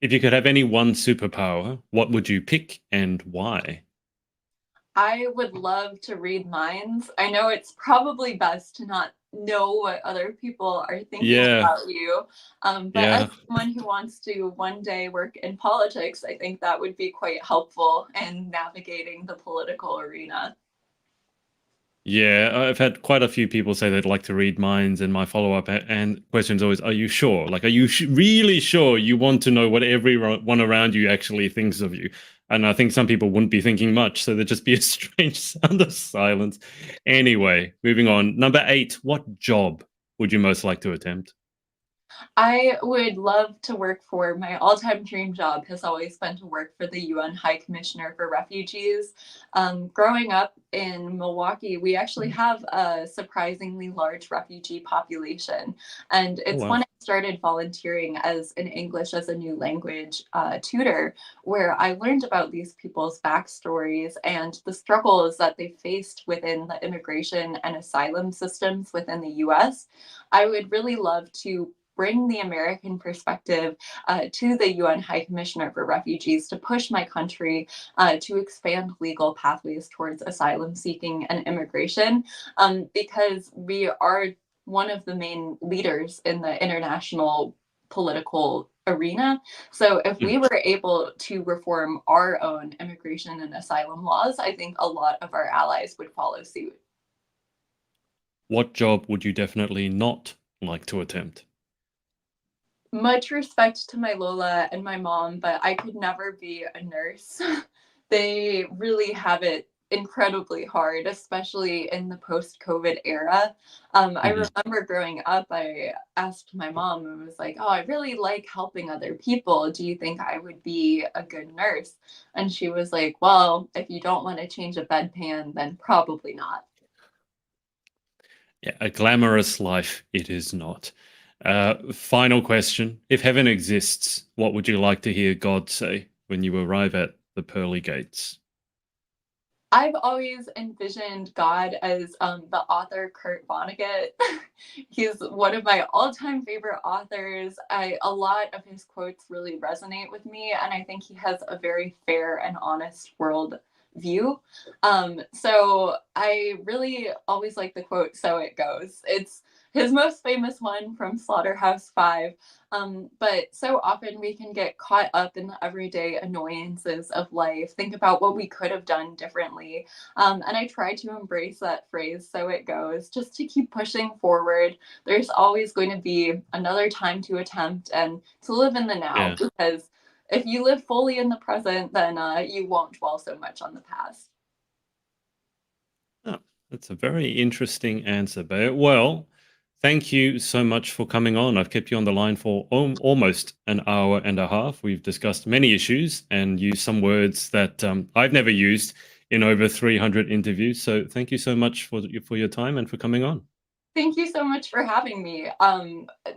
If you could have any one superpower, what would you pick and why? I would love to read minds. I know it's probably best to not know what other people are thinking Yeah, about you. But as yeah. someone who wants to one day work in politics, I think that would be quite helpful in navigating the political arena. Yeah, I've had quite a few people say they'd like to read minds, and my follow-up and question is always, "Are you sure? Like, are you really sure you want to know what everyone around you actually thinks of you?" And I think some people wouldn't be thinking much, so there'd just be a strange sound of silence. Anyway, moving on. Number 8, what job would you most like to attempt? I would love to work for my all-time dream job has always been to work for the UN High Commissioner for Refugees. Growing up in Milwaukee, we actually have a surprisingly large refugee population, and Oh it's when wow. I started volunteering as an English as a new language tutor, where I learned about these people's backstories and the struggles that they faced within the immigration and asylum systems within the US. I would really love to bring the American perspective to the UN High Commissioner for Refugees to push my country to expand legal pathways towards asylum seeking and immigration because we are one of the main leaders in the international political arena. So if we Mm. were able to reform our own immigration and asylum laws, I think a lot of our allies would follow suit. What job would you definitely not like to attempt? Much respect to my Lola and my mom, but I could never be a nurse. They really have it incredibly hard, especially in the post-COVID era. I Mhm. remember growing up, I asked my mom and was like, "Oh, I really like helping other people. Do you think I would be a good nurse?" And she was like, "Well, if you don't want to change a bedpan, then probably not." Yeah, a glamorous life it is not. Final question. If heaven exists, what would you like to hear God say when you arrive at the pearly gates? I've always envisioned God as the author Kurt Vonnegut. He's one of my all-time favorite authors. A lot of his quotes really resonate with me, and I think he has a very fair and honest world view. So I really always like the quote "So it goes." It's his most famous one from Slaughterhouse-Five. But so often we can get caught up in the everyday annoyances of life, think about what we could have done differently. And I try to embrace that phrase, so it goes, just to keep pushing forward. There's always going to be another time to attempt and to live in the now, Yeah. because if you live fully in the present, then you won't dwell so much on the past. Oh, that's a very interesting answer, Bear. Well, thank you so much for coming on. I've kept you on the line for almost an hour and a half. We've discussed many issues and used some words that I've never used in over 300 interviews. So thank you so much for your time and for coming on. Thank you so much for having me.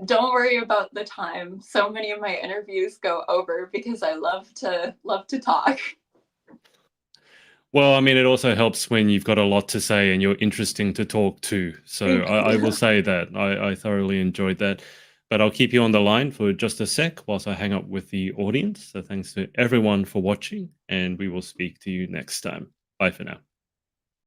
Don't worry about the time. So many of my interviews go over because I love to talk. Well, I mean, it also helps when you've got a lot to say and you're interesting to talk to. So Thank I will you. say that I thoroughly enjoyed that. But I'll keep you on the line for just a sec whilst I hang up with the audience. So thanks to everyone for watching, and we will speak to you next time. Bye for now.